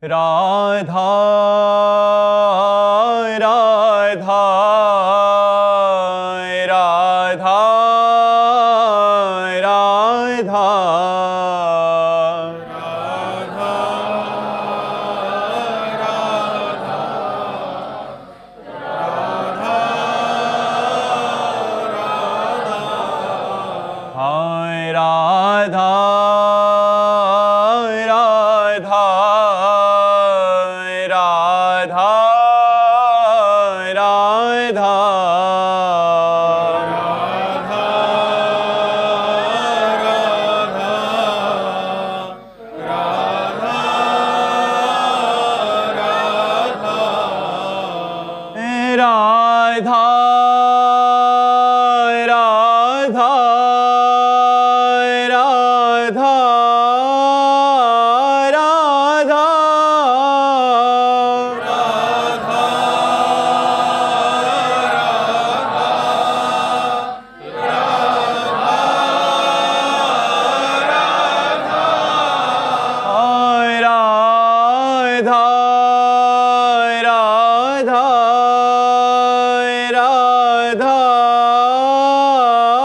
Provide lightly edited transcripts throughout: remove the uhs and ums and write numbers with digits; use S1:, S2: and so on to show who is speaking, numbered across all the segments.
S1: राधा राधा राधा राधा हाय राधा राधा राधा राधा राधा राधा राधा राधा राधा राधा राधा राधा हाय राधा राधा राधा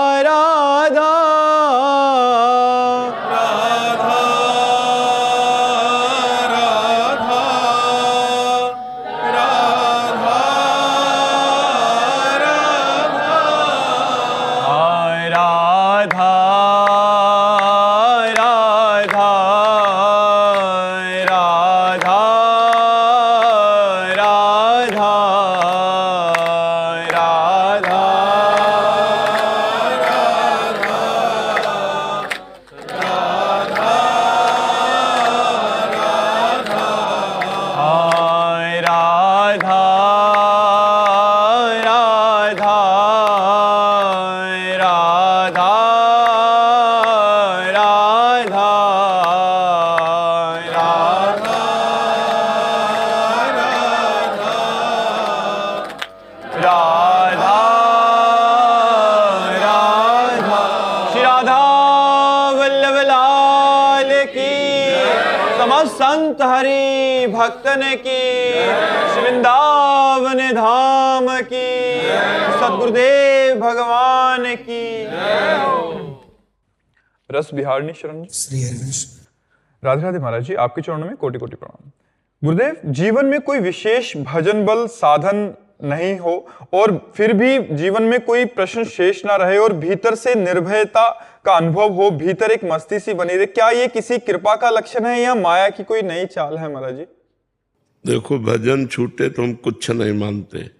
S1: राधा राधा हाय राधा राधा राधा राधा राधा राधा श्री राधा वल्लभ लाल की, समस्त संत हरि भक्तन की, श्री वृंदावन धाम की, सद्गुरुदेव भगवान की। रस बिहारणी शरण
S2: श्री हरिवंश।
S1: राधे राधे महाराज जी, आपके चरणों में कोटि कोटि प्रणाम। गुरुदेव, जीवन में कोई विशेष भजन बल साधन नहीं हो और फिर भी जीवन में कोई प्रश्न शेष ना रहे और भीतर से निर्भयता का अनुभव हो, भीतर एक मस्ती सी बनी रहे, क्या ये किसी कृपा का लक्षण है या माया की कोई नई चाल है महाराज जी?
S3: देखो, भजन छूटे तो हम कुछ नहीं मानते।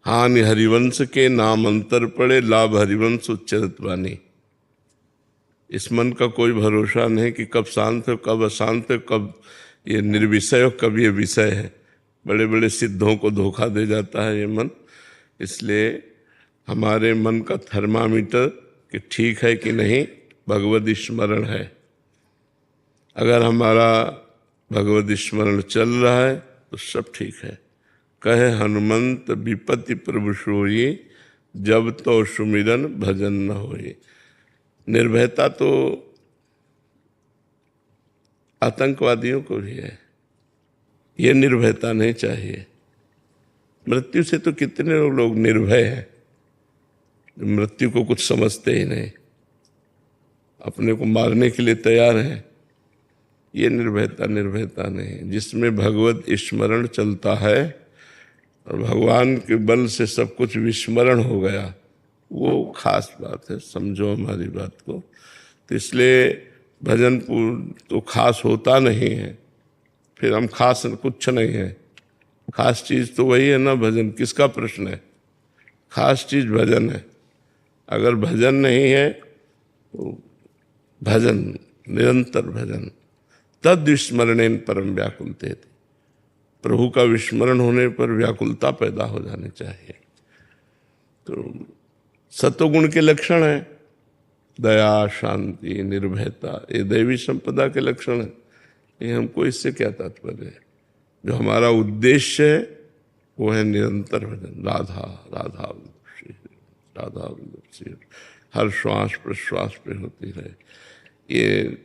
S3: हानि हरिवंश के नाम अंतर पड़े, लाभ हरिवंश उच्चरित वाणी। इस मन का कोई भरोसा नहीं कि कब शांत है, कब अशांत है, कब ये निर्विषय हो, कब ये विषय है। बड़े बड़े सिद्धों को धोखा दे जाता है ये मन। इसलिए हमारे मन का थर्मामीटर कि ठीक है कि नहीं, भगवद स्मरण है। अगर हमारा भगवद स्मरण चल रहा है तो सब ठीक है। कहे हनुमंत विपत्ति प्रभु सोई, जब तो सुमिरन भजन न होई। निर्भयता तो आतंकवादियों को भी है, ये निर्भयता नहीं चाहिए। मृत्यु से तो कितने लोग निर्भय हैं, मृत्यु को कुछ समझते ही नहीं, अपने को मारने के लिए तैयार हैं। ये निर्भयता नहीं। जिसमें भगवत स्मरण चलता है और भगवान के बल से सब कुछ विस्मरण हो गया, वो खास बात है। समझो हमारी बात को। तो इसलिए भजन तो खास होता नहीं है, फिर हम खास कुछ नहीं है। खास चीज़ तो वही है ना, भजन। किसका प्रश्न है? खास चीज़ भजन है। अगर भजन नहीं है तो भजन, निरंतर भजन, तद विस्मरणेन परम व्याकुलते थे। प्रभु का विस्मरण होने पर व्याकुलता पैदा हो जानी चाहिए। तो सत्वगुण के लक्षण है दया, शांति, निर्भयता, ये दैवी संपदा के लक्षण है। ये हमको इससे क्या तात्पर्य है? जो हमारा उद्देश्य है वो है निरंतर भजन। राधा राधा राधा, हर श्वास प्रश्वास पे होती रहे। ये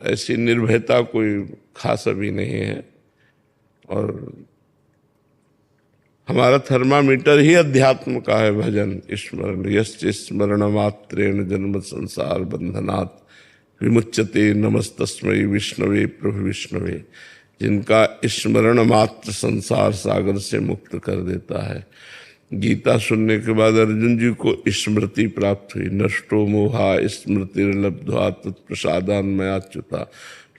S3: ऐसी निर्भयता कोई खास अभी नहीं है। और हमारा थर्मामीटर ही अध्यात्म का है भजन स्मरण। यश्च स्मरण मात्रेण जन्म संसार बंधनात् विमुच्यते नमस्तस्मै विष्णवे प्रभु विष्णवे। जिनका स्मरण मात्र संसार सागर से मुक्त कर देता है। गीता सुनने के बाद अर्जुन जी को स्मृति प्राप्त हुई। नष्टो मोहा स्मृतिर्लब्ध्वा तत्प्रसादान मयाच्युता।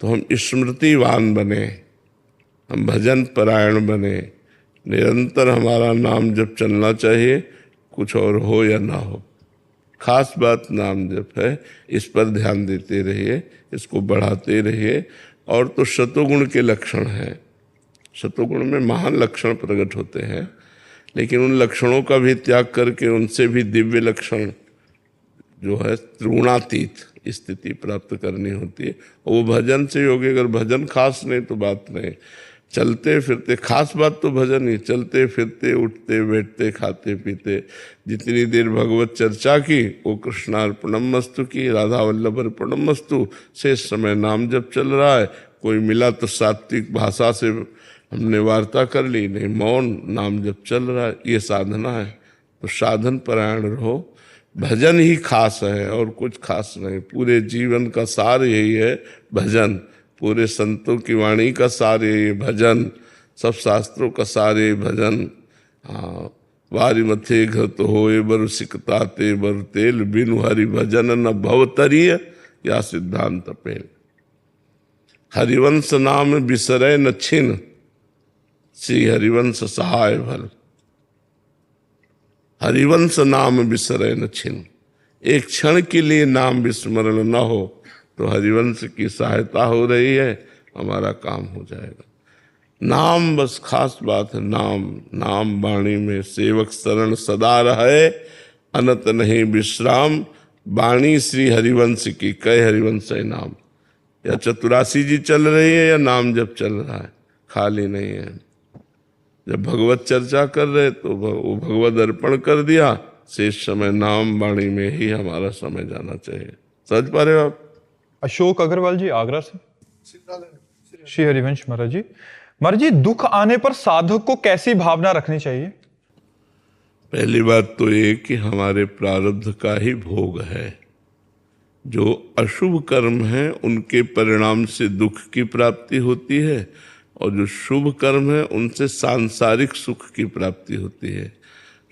S3: तो हम स्मृतिवान बने, हम भजन परायण बने, निरंतर हमारा नाम जप चलना चाहिए, कुछ और हो या ना हो। खास बात नाम जप है, इस पर ध्यान देते रहिए, इसको बढ़ाते रहिए। और तो शतोगुण के लक्षण हैं, शतोगुण में महान लक्षण प्रकट होते हैं, लेकिन उन लक्षणों का भी त्याग करके उनसे भी दिव्य लक्षण जो है त्रिगुणातीत स्थिति प्राप्त करनी होती है। वो भजन से होगी। अगर भजन खास नहीं तो बात नहीं। चलते फिरते, खास बात तो भजन ही, चलते फिरते उठते बैठते खाते पीते जितनी देर भगवत चर्चा की वो कृष्णार्पणमस्तु की, राधा वल्लभ अर्पणमस्तु। शेष समय नाम जप चल रहा है। कोई मिला तो सात्विक भाषा से हमने वार्ता कर ली, नहीं मौन नाम जप चल रहा है। ये साधना है। तो साधन परायण रहो। भजन ही खास है और कुछ खास नहीं। पूरे जीवन का सार यही है भजन। पूरे संतों की वाणी का सार यही भजन। सब शास्त्रों का सार यही भजन। हाँ, वारी मथे घत होए बर सिकताते बर तेल, बिनु हरि भजन न भवतरिय या सिद्धांत पेल। हरिवंश नाम बिसरै न छिन, श्री हरिवंश सहाय भल। हरिवंश नाम बिसरै न छिन। एक क्षण के लिए नाम विस्मरण न हो तो हरिवंश की सहायता हो रही है, हमारा काम हो जाएगा। नाम बस खास बात है। नाम नाम वाणी में सेवक शरण सदा रहे, अनत नहीं विश्राम। वाणी श्री हरिवंश की, कई हरिवंश है नाम। या चतुरासी जी चल रही है या नाम जब चल रहा है, खाली नहीं है। जब भगवत चर्चा कर रहे तो वो भगवत अर्पण कर दिया। शेष समय नाम वाणी में ही हमारा समय जाना चाहिए। समझ पा रहे हो आप?
S1: अशोक अग्रवाल जी आगरा से। श्री हरिवंश महाराज जी। महाराज जी, दुख आने पर साधक को कैसी भावना रखनी चाहिए?
S3: पहली बात तो ये कि हमारे प्रारब्ध का ही भोग है। जो अशुभ कर्म है उनके परिणाम से दुख की प्राप्ति होती है, और जो शुभ कर्म है उनसे सांसारिक सुख की प्राप्ति होती है।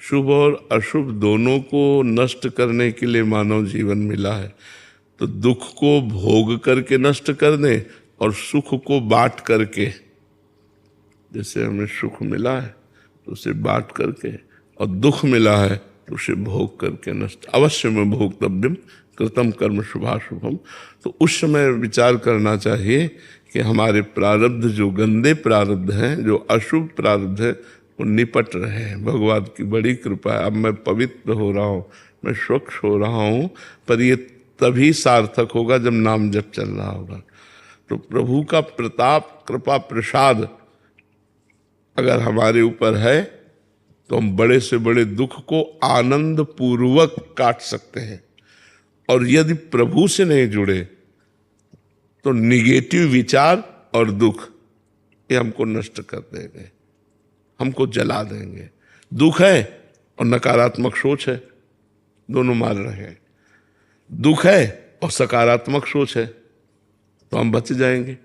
S3: शुभ और अशुभ दोनों को नष्ट करने के लिए मानव जीवन मिला है। तो दुख को भोग करके नष्ट कर दें और सुख को बांट करके, जैसे हमें सुख मिला है तो उसे बांट करके, और दुख मिला है तो उसे भोग करके नष्ट। अवश्य में भोक्तव्यम कृतम कर्म शुभाशुभम। तो उस समय विचार करना चाहिए कि हमारे प्रारब्ध जो गंदे प्रारब्ध हैं, जो अशुभ प्रारब्ध है, वो निपट रहे हैं। भगवान की बड़ी कृपा है। अब मैं पवित्र हो रहा हूँ, मैं स्वच्छ हो रहा हूँ, पर ये तभी सार्थक होगा जब नाम जप चल रहा होगा। तो प्रभु का प्रताप कृपा प्रसाद अगर हमारे ऊपर है तो हम बड़े से बड़े दुख को आनंद पूर्वक काट सकते हैं। और यदि प्रभु से नहीं जुड़े तो निगेटिव विचार और दुख ये हमको नष्ट कर देंगे, हमको जला देंगे। दुख है और नकारात्मक सोच है, दोनों मार रहे हैं। दुख है और सकारात्मक सोच है तो हम बच जाएंगे।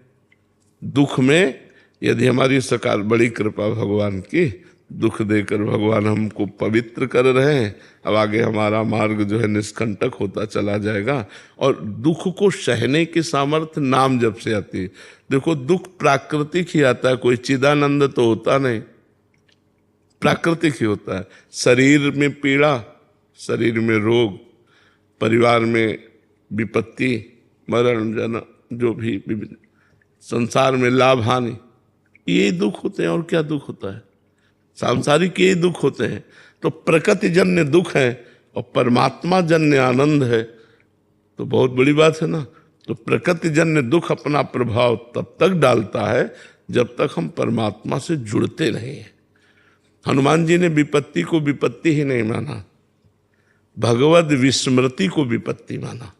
S3: दुख में यदि हमारी बड़ी कृपा भगवान की, दुख देकर भगवान हमको पवित्र कर रहे हैं। अब आगे हमारा मार्ग जो है निष्कंटक होता चला जाएगा। और दुख को सहने की सामर्थ्य नाम जप से आती है। देखो, दुख प्राकृतिक ही आता है, कोई चिदानंद तो होता नहीं, प्राकृतिक ही होता है। शरीर में पीड़ा, शरीर में रोग, परिवार में विपत्ति, मरण, जन्म, जो भी संसार में लाभ हानि, ये दुख होते हैं। और क्या दुख होता है? सांसारिक ये दुख होते हैं। तो प्रकृति जन्य दुख है और परमात्मा जन्य आनंद है, तो बहुत बड़ी बात है ना। तो प्रकृति जन्य दुख अपना प्रभाव तब तक डालता है जब तक हम परमात्मा से जुड़ते नहीं हैं। हनुमान जी ने विपत्ति को विपत्ति ही नहीं माना, भगवद विस्मृति को विपत्ति माना।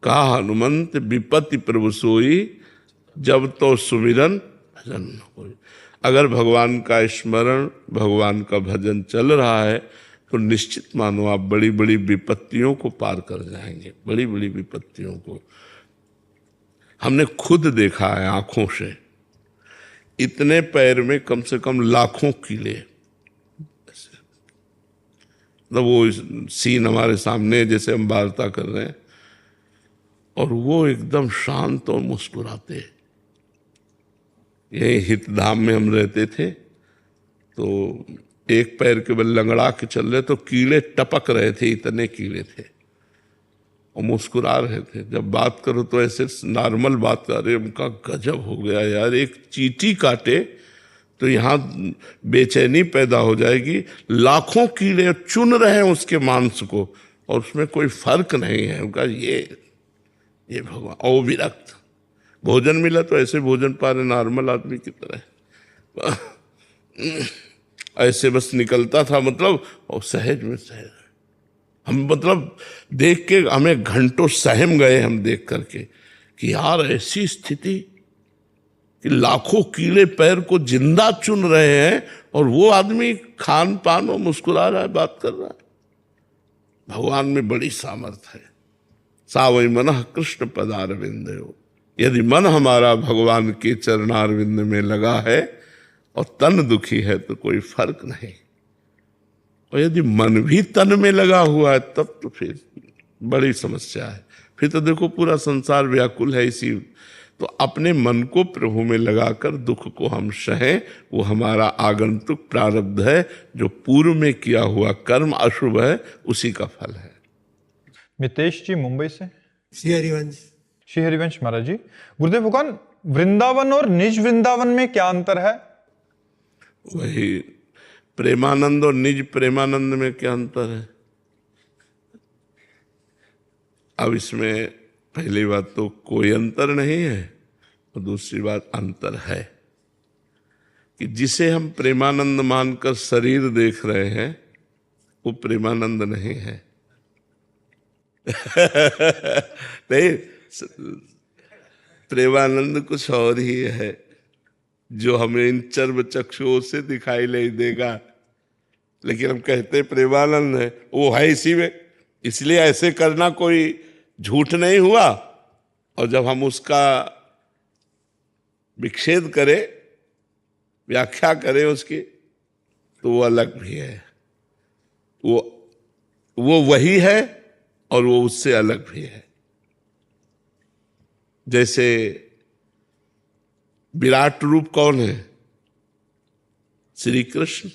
S3: कहा हनुमंत विपत्ति प्रभु सोई, जब तो सुमिरन भजन न होई। अगर भगवान का स्मरण, भगवान का भजन चल रहा है तो निश्चित मानो आप बड़ी बड़ी विपत्तियों को पार कर जाएंगे, बड़ी बड़ी विपत्तियों को। हमने खुद देखा है आंखों से, इतने पैर में कम से कम लाखों कीड़े। मतलब वो सीन हमारे सामने जैसे हम वार्ता कर रहे हैं और वो एकदम शांत और मुस्कुराते। यही हितधाम में हम रहते थे तो एक पैर के बल लंगड़ा के चल रहे तो कीड़े टपक रहे थे, इतने कीड़े थे और मुस्कुरा रहे थे। जब बात करो तो ऐसे नॉर्मल बात कर रहे, उनका गजब हो गया यार, एक चींटी काटे तो यहाँ बेचैनी पैदा हो जाएगी, लाखों कीड़े चुन रहे हैं उसके मांस को और उसमें कोई फर्क नहीं है। उनका ये भगवान। और विरक्त, भोजन मिला तो ऐसे भोजन पा रहे नॉर्मल आदमी की तरह, ऐसे बस निकलता था मतलब, और सहज में सहज। हम मतलब देख के हमें घंटों सहम गए हम देख करके कि यार ऐसी स्थिति कि लाखों कीड़े पैर को जिंदा चुन रहे हैं और वो आदमी खान पान और मुस्कुरा रहा है, बात कर रहा है। भगवान में बड़ी सामर्थ्य है। सा वै मनः कृष्ण पदारविंदयो। यदि मन हमारा भगवान के चरणारविंद में लगा है और तन दुखी है तो कोई फर्क नहीं, और यदि मन भी तन में लगा हुआ है तब तो फिर बड़ी समस्या है। फिर तो देखो पूरा संसार व्याकुल है इसी। तो अपने मन को प्रभु में लगाकर दुख को हम सहें, वो हमारा आगंतुक प्रारब्ध है, जो पूर्व में किया हुआ कर्म अशुभ है उसी का फल है।
S1: मितेश जी मुंबई से।
S2: श्री हरिवंश।
S1: श्री हरिवंश महाराज जी, गुरुदेव भगवान, वृंदावन और निज वृंदावन में क्या अंतर है?
S3: वही प्रेमानंद और निज प्रेमानंद में क्या अंतर है? अब इसमें पहली बात तो कोई अंतर नहीं है और दूसरी बात अंतर है कि जिसे हम प्रेमानंद मानकर शरीर देख रहे हैं वो प्रेमानंद नहीं है। नहीं, प्रेमानंद कुछ और ही है जो हमें इन चर्म चक्षुओं से दिखाई नहीं देगा, लेकिन हम कहते प्रेमानंद है, वो है इसी में। इसलिए ऐसे करना कोई झूठ नहीं हुआ, और जब हम उसका विच्छेद करें, व्याख्या करें उसकी, तो वो अलग भी है। वो वही है और वो उससे अलग भी है। जैसे विराट रूप कौन है? श्री कृष्ण।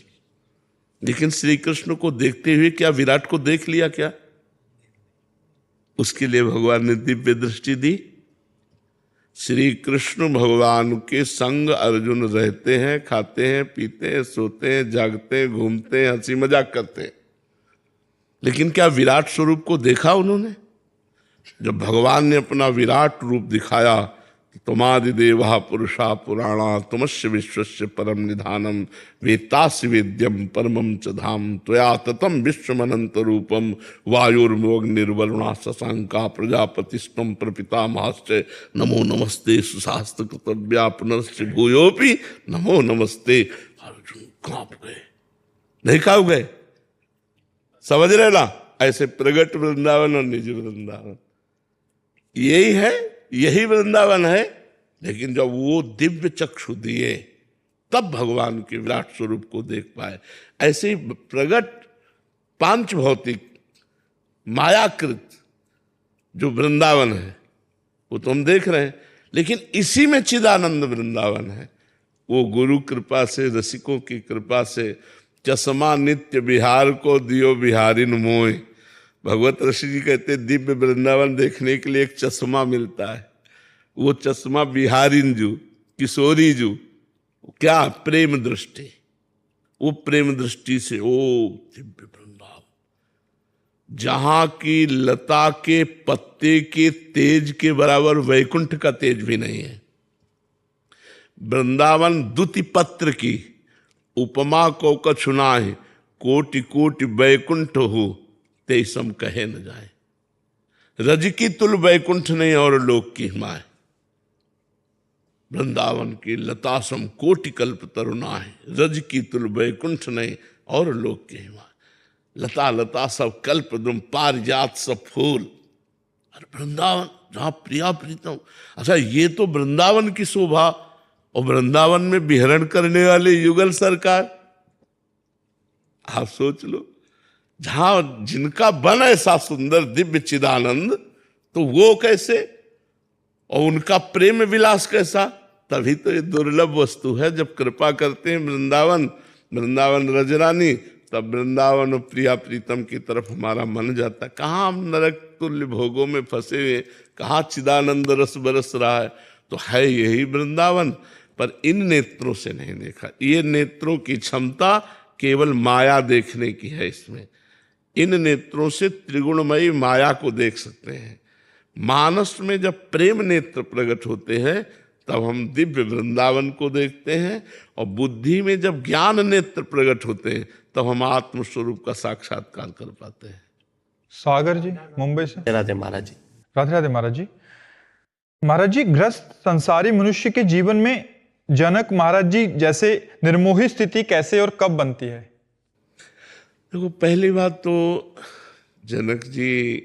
S3: लेकिन श्री कृष्ण को देखते हुए क्या विराट को देख लिया क्या? उसके लिए भगवान ने दिव्य दृष्टि दी। श्री कृष्ण भगवान के संग अर्जुन रहते हैं, खाते हैं, पीते हैं, सोते हैं, जागते हैं, घूमते हैं, हंसी मजाक करते हैं, लेकिन क्या विराट स्वरूप को देखा उन्होंने? जब भगवान ने अपना विराट रूप दिखाया, तुमादि देवा पुरुषा पुराणा तुमस्य विश्वस्य परम निधानम वेत्तासि वेद्यम परमम च धाम त्वया ततम विश्वमनंत रूपम वायुर्मोग्निर्वरुणा शशांका प्रजापतिस्त्वं प्रपितामहश्च नमो नमस्ते सुशास्त्र कृतव्या पुनश्च भूयोपि नमो नमस्ते। अर्जुन कांप गए। नहीं कांप गए? समझ रहे ना? ऐसे प्रगट वृंदावन और निज वृंदावन यही है, यही वृंदावन है। लेकिन जब वो दिव्य चक्षु दिए तब भगवान के विराट स्वरूप को देख पाए। ऐसे ही प्रगट पांच भौतिक मायाकृत जो वृंदावन है वो तो हम देख रहे हैं, लेकिन इसी में चिदानंद वृंदावन है। वो गुरु कृपा से, रसिकों की कृपा से, चश्मा नित्य बिहार को दियो बिहारिन मोय। भगवत ऋषि जी कहते दिव्य वृंदावन देखने के लिए एक चश्मा मिलता है। वो चश्मा बिहारिन जू, किशोरी जू, क्या प्रेम दृष्टि। वो प्रेम दृष्टि से ओ दिव्य वृंदावन, जहां की लता के पत्ते के तेज के बराबर वैकुंठ का तेज भी नहीं है। वृंदावन दुति पत्र की उपमा को कछुनाहि, कोटि कोटि वैकुंठ हो तेसम कहे न जाए। रज की तुल वैकुंठ नहीं और लोक की हिमाय। वृंदावन की लतासम कोटि कल्प तरुणाए, रज की तुल वैकुंठ नहीं और लोक की हिमाय। लता लता सब कल्प दुम, पारिजात सब फूल, और वृंदावन जहां प्रिया प्रीतम। अच्छा, ये तो वृंदावन की शोभा, और वृंदावन में विहरण करने वाले युगल सरकार, आप सोच लो, जहां जिनका बन ऐसा सुंदर दिव्य चिदानंद, तो वो कैसे, और उनका प्रेम विलास कैसा। तभी तो ये दुर्लभ वस्तु है। जब कृपा करते हैं वृंदावन रजरानी, तब वृंदावन और प्रिया प्रीतम की तरफ हमारा मन जाता है। कहाँ हम नरक तुल्य भोगों में फंसे हुए, कहाँ चिदानंद रस बरस रहा है, तो है यही वृंदावन। पर इन नेत्रों से नहीं देखा। ये नेत्रों की क्षमता केवल माया देखने की है। इसमें इन नेत्रों से त्रिगुणमयी माया को देख सकते हैं। मानस में जब प्रेम नेत्र प्रकट होते हैं, तब हम दिव्य वृंदावन को देखते हैं, और बुद्धि में जब ज्ञान नेत्र प्रकट होते हैं, तब हम आत्म स्वरूप का साक्षात्कार कर पाते हैं।
S1: सागर जी मुंबई से।
S2: राधे महाराज जी।
S1: राधे राधे महाराज जी। महाराज जी, ग्रस्त संसारी मनुष्य के जीवन में जनक महाराज जी जैसे निर्मोही स्थिति कैसे और कब बनती है?
S3: देखो, पहली बात तो जनक जी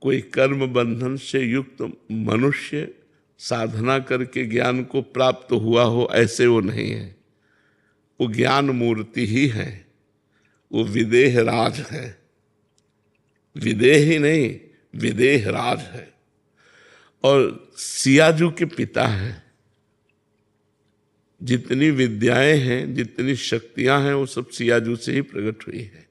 S3: कोई कर्म बंधन से युक्त मनुष्य साधना करके ज्ञान को प्राप्त हुआ हो, ऐसे वो नहीं है। वो ज्ञान मूर्ति ही है। वो विदेह राज है। विदेह ही नहीं, विदेह राज है। और सियाजू के पिता हैं। जितनी विद्याएं हैं, जितनी शक्तियां हैं, वो सब सियाजू से ही प्रकट हुई है।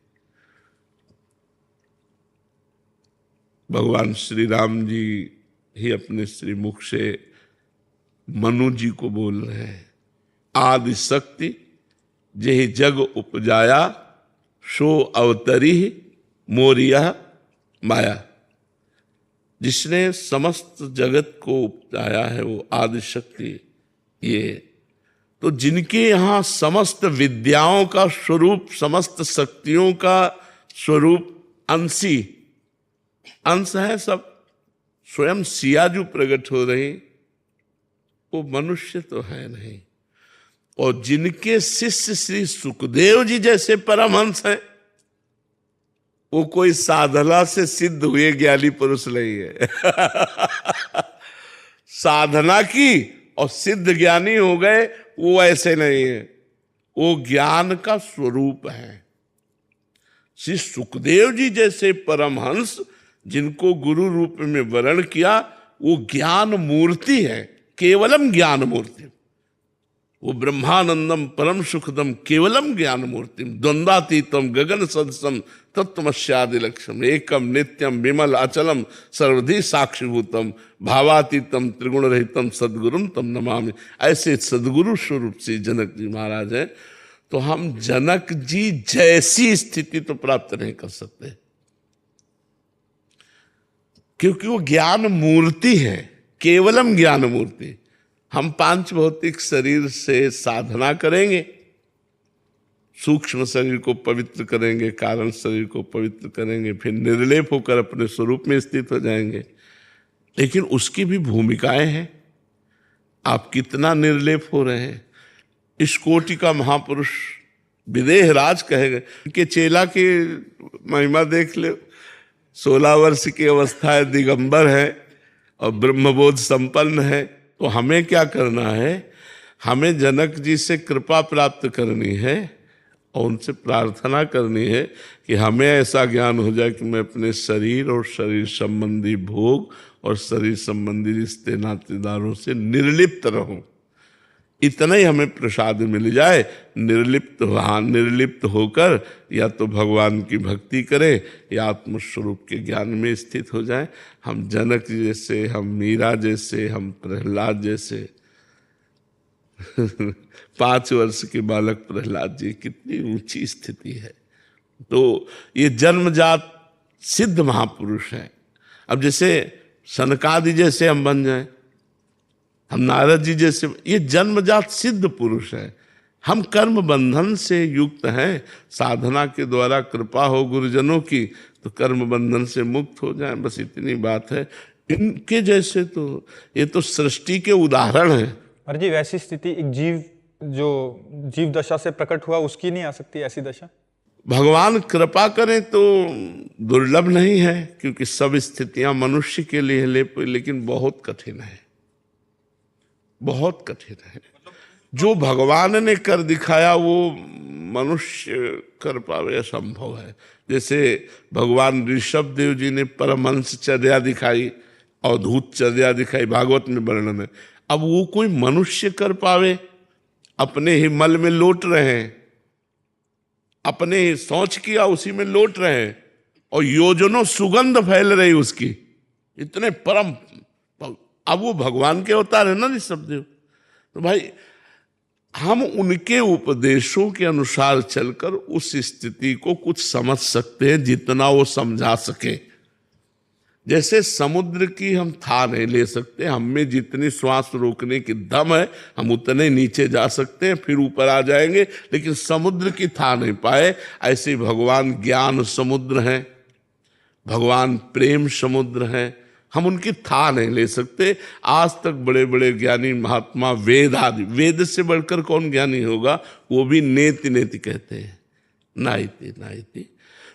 S3: भगवान श्री राम जी ही अपने श्रीमुख से मनु जी को बोल रहे हैं, आदि शक्ति जेहि जग उपजाया, सो अवतरी मोरिया माया। जिसने समस्त जगत को उपजाया है, वो आदि शक्ति। ये तो जिनके यहाँ समस्त विद्याओं का स्वरूप, समस्त शक्तियों का स्वरूप अंशी अंश है, सब स्वयं सियाजू प्रकट हो रही, वो मनुष्य तो है नहीं। और जिनके शिष्य श्री सुखदेव जी जैसे परमहंस हैं, वो कोई साधना से सिद्ध हुए ज्ञानी पुरुष नहीं है। साधना की और सिद्ध ज्ञानी हो गए, वो ऐसे नहीं है। वो ज्ञान का स्वरूप है। श्री सुखदेव जी जैसे परमहंस, जिनको गुरु रूप में वर्ण किया, वो ज्ञान मूर्ति है, केवलम ज्ञान मूर्ति। वो ब्रह्मानंदम परम सुखदम केवलम ज्ञान मूर्ति, द्वंद्वातीतम गगन सदसम तत्वमस्यादि लक्ष्यम, एकम नित्यम विमल अचलम सर्वधि साक्षिभूतम भावातीतम त्रिगुण रहितम सदगुरुम तम नमामि। ऐसे सदगुरु स्वरूप से जनक जी महाराज हैं। तो हम जनक जी जैसी स्थिति तो प्राप्त नहीं कर सकते, क्योंकि वो ज्ञान मूर्ति है, केवलम ज्ञान मूर्ति। हम पांच भौतिक शरीर से साधना करेंगे, सूक्ष्म शरीर को पवित्र करेंगे, कारण शरीर को पवित्र करेंगे, फिर निर्लेप होकर अपने स्वरूप में स्थित हो जाएंगे। लेकिन उसकी भी भूमिकाएं हैं। आप कितना निर्लेप हो रहे हैं। इस कोटि का महापुरुष विदेह राज कहे गए। उनके चेला की महिमा देख लो। 16 वर्ष की अवस्था है, दिगंबर है और ब्रह्मबोध संपन्न है। तो हमें क्या करना है? हमें जनक जी से कृपा प्राप्त करनी है और उनसे प्रार्थना करनी है कि हमें ऐसा ज्ञान हो जाए कि मैं अपने शरीर और शरीर संबंधी भोग और शरीर संबंधी रिश्ते नातेदारों से निर्लिप्त रहूं। इतना ही हमें प्रसाद मिल जाए। निर्लिप्त होकर या तो भगवान की भक्ति करें या आत्मस्वरूप के ज्ञान में स्थित हो जाएं। हम जनक जैसे, हम मीरा जैसे, हम प्रहलाद जैसे 5 वर्ष के बालक प्रहलाद जी, कितनी ऊंची स्थिति है। तो ये जन्मजात सिद्ध महापुरुष हैं। अब जैसे सनकादि जैसे हम बन जाएं, हम नारद जी जैसे, ये जन्मजात सिद्ध पुरुष है। हम कर्म बंधन से युक्त हैं। साधना के द्वारा कृपा हो गुरुजनों की तो कर्म बंधन से मुक्त हो जाएं, बस इतनी बात है। इनके जैसे तो ये तो सृष्टि के उदाहरण हैं।
S1: और जी वैसी स्थिति एक जीव दशा से प्रकट हुआ उसकी नहीं आ सकती ऐसी दशा?
S3: भगवान कृपा करें तो दुर्लभ नहीं है, क्योंकि सब स्थितियां मनुष्य के लिए लेकिन बहुत कठिन है, बहुत कठिन है। जो भगवान ने कर दिखाया वो मनुष्य कर पावे असंभव है। जैसे भगवान ऋषभ देव जी ने परमहंसचर्या दिखाई, अवधूतचर्या दिखाई, भागवत में वर्णन है। अब वो कोई मनुष्य कर पावे? अपने ही मल में लौट रहे हैं, अपने ही सोच किया उसी में लौट रहे हैं, और योजनों सुगंध फैल रही उसकी, इतने परम। अब वो भगवान के अवतार है ना ऋषभ देव। तो भाई हम उनके उपदेशों के अनुसार चलकर उस स्थिति को कुछ समझ सकते हैं, जितना वो समझा सके। जैसे समुद्र की हम था नहीं ले सकते, हम में जितनी श्वास रोकने की दम है हम उतने नीचे जा सकते हैं, फिर ऊपर आ जाएंगे, लेकिन समुद्र की था नहीं पाए। ऐसे भगवान ज्ञान समुद्र हैं, भगवान प्रेम समुद्र हैं, हम उनकी था नहीं ले सकते। आज तक बड़े बड़े ज्ञानी महात्मा वेद आदि, वेद से बढ़कर कौन ज्ञानी होगा, वो भी नेति नेति कहते हैं, नाइति नाइति।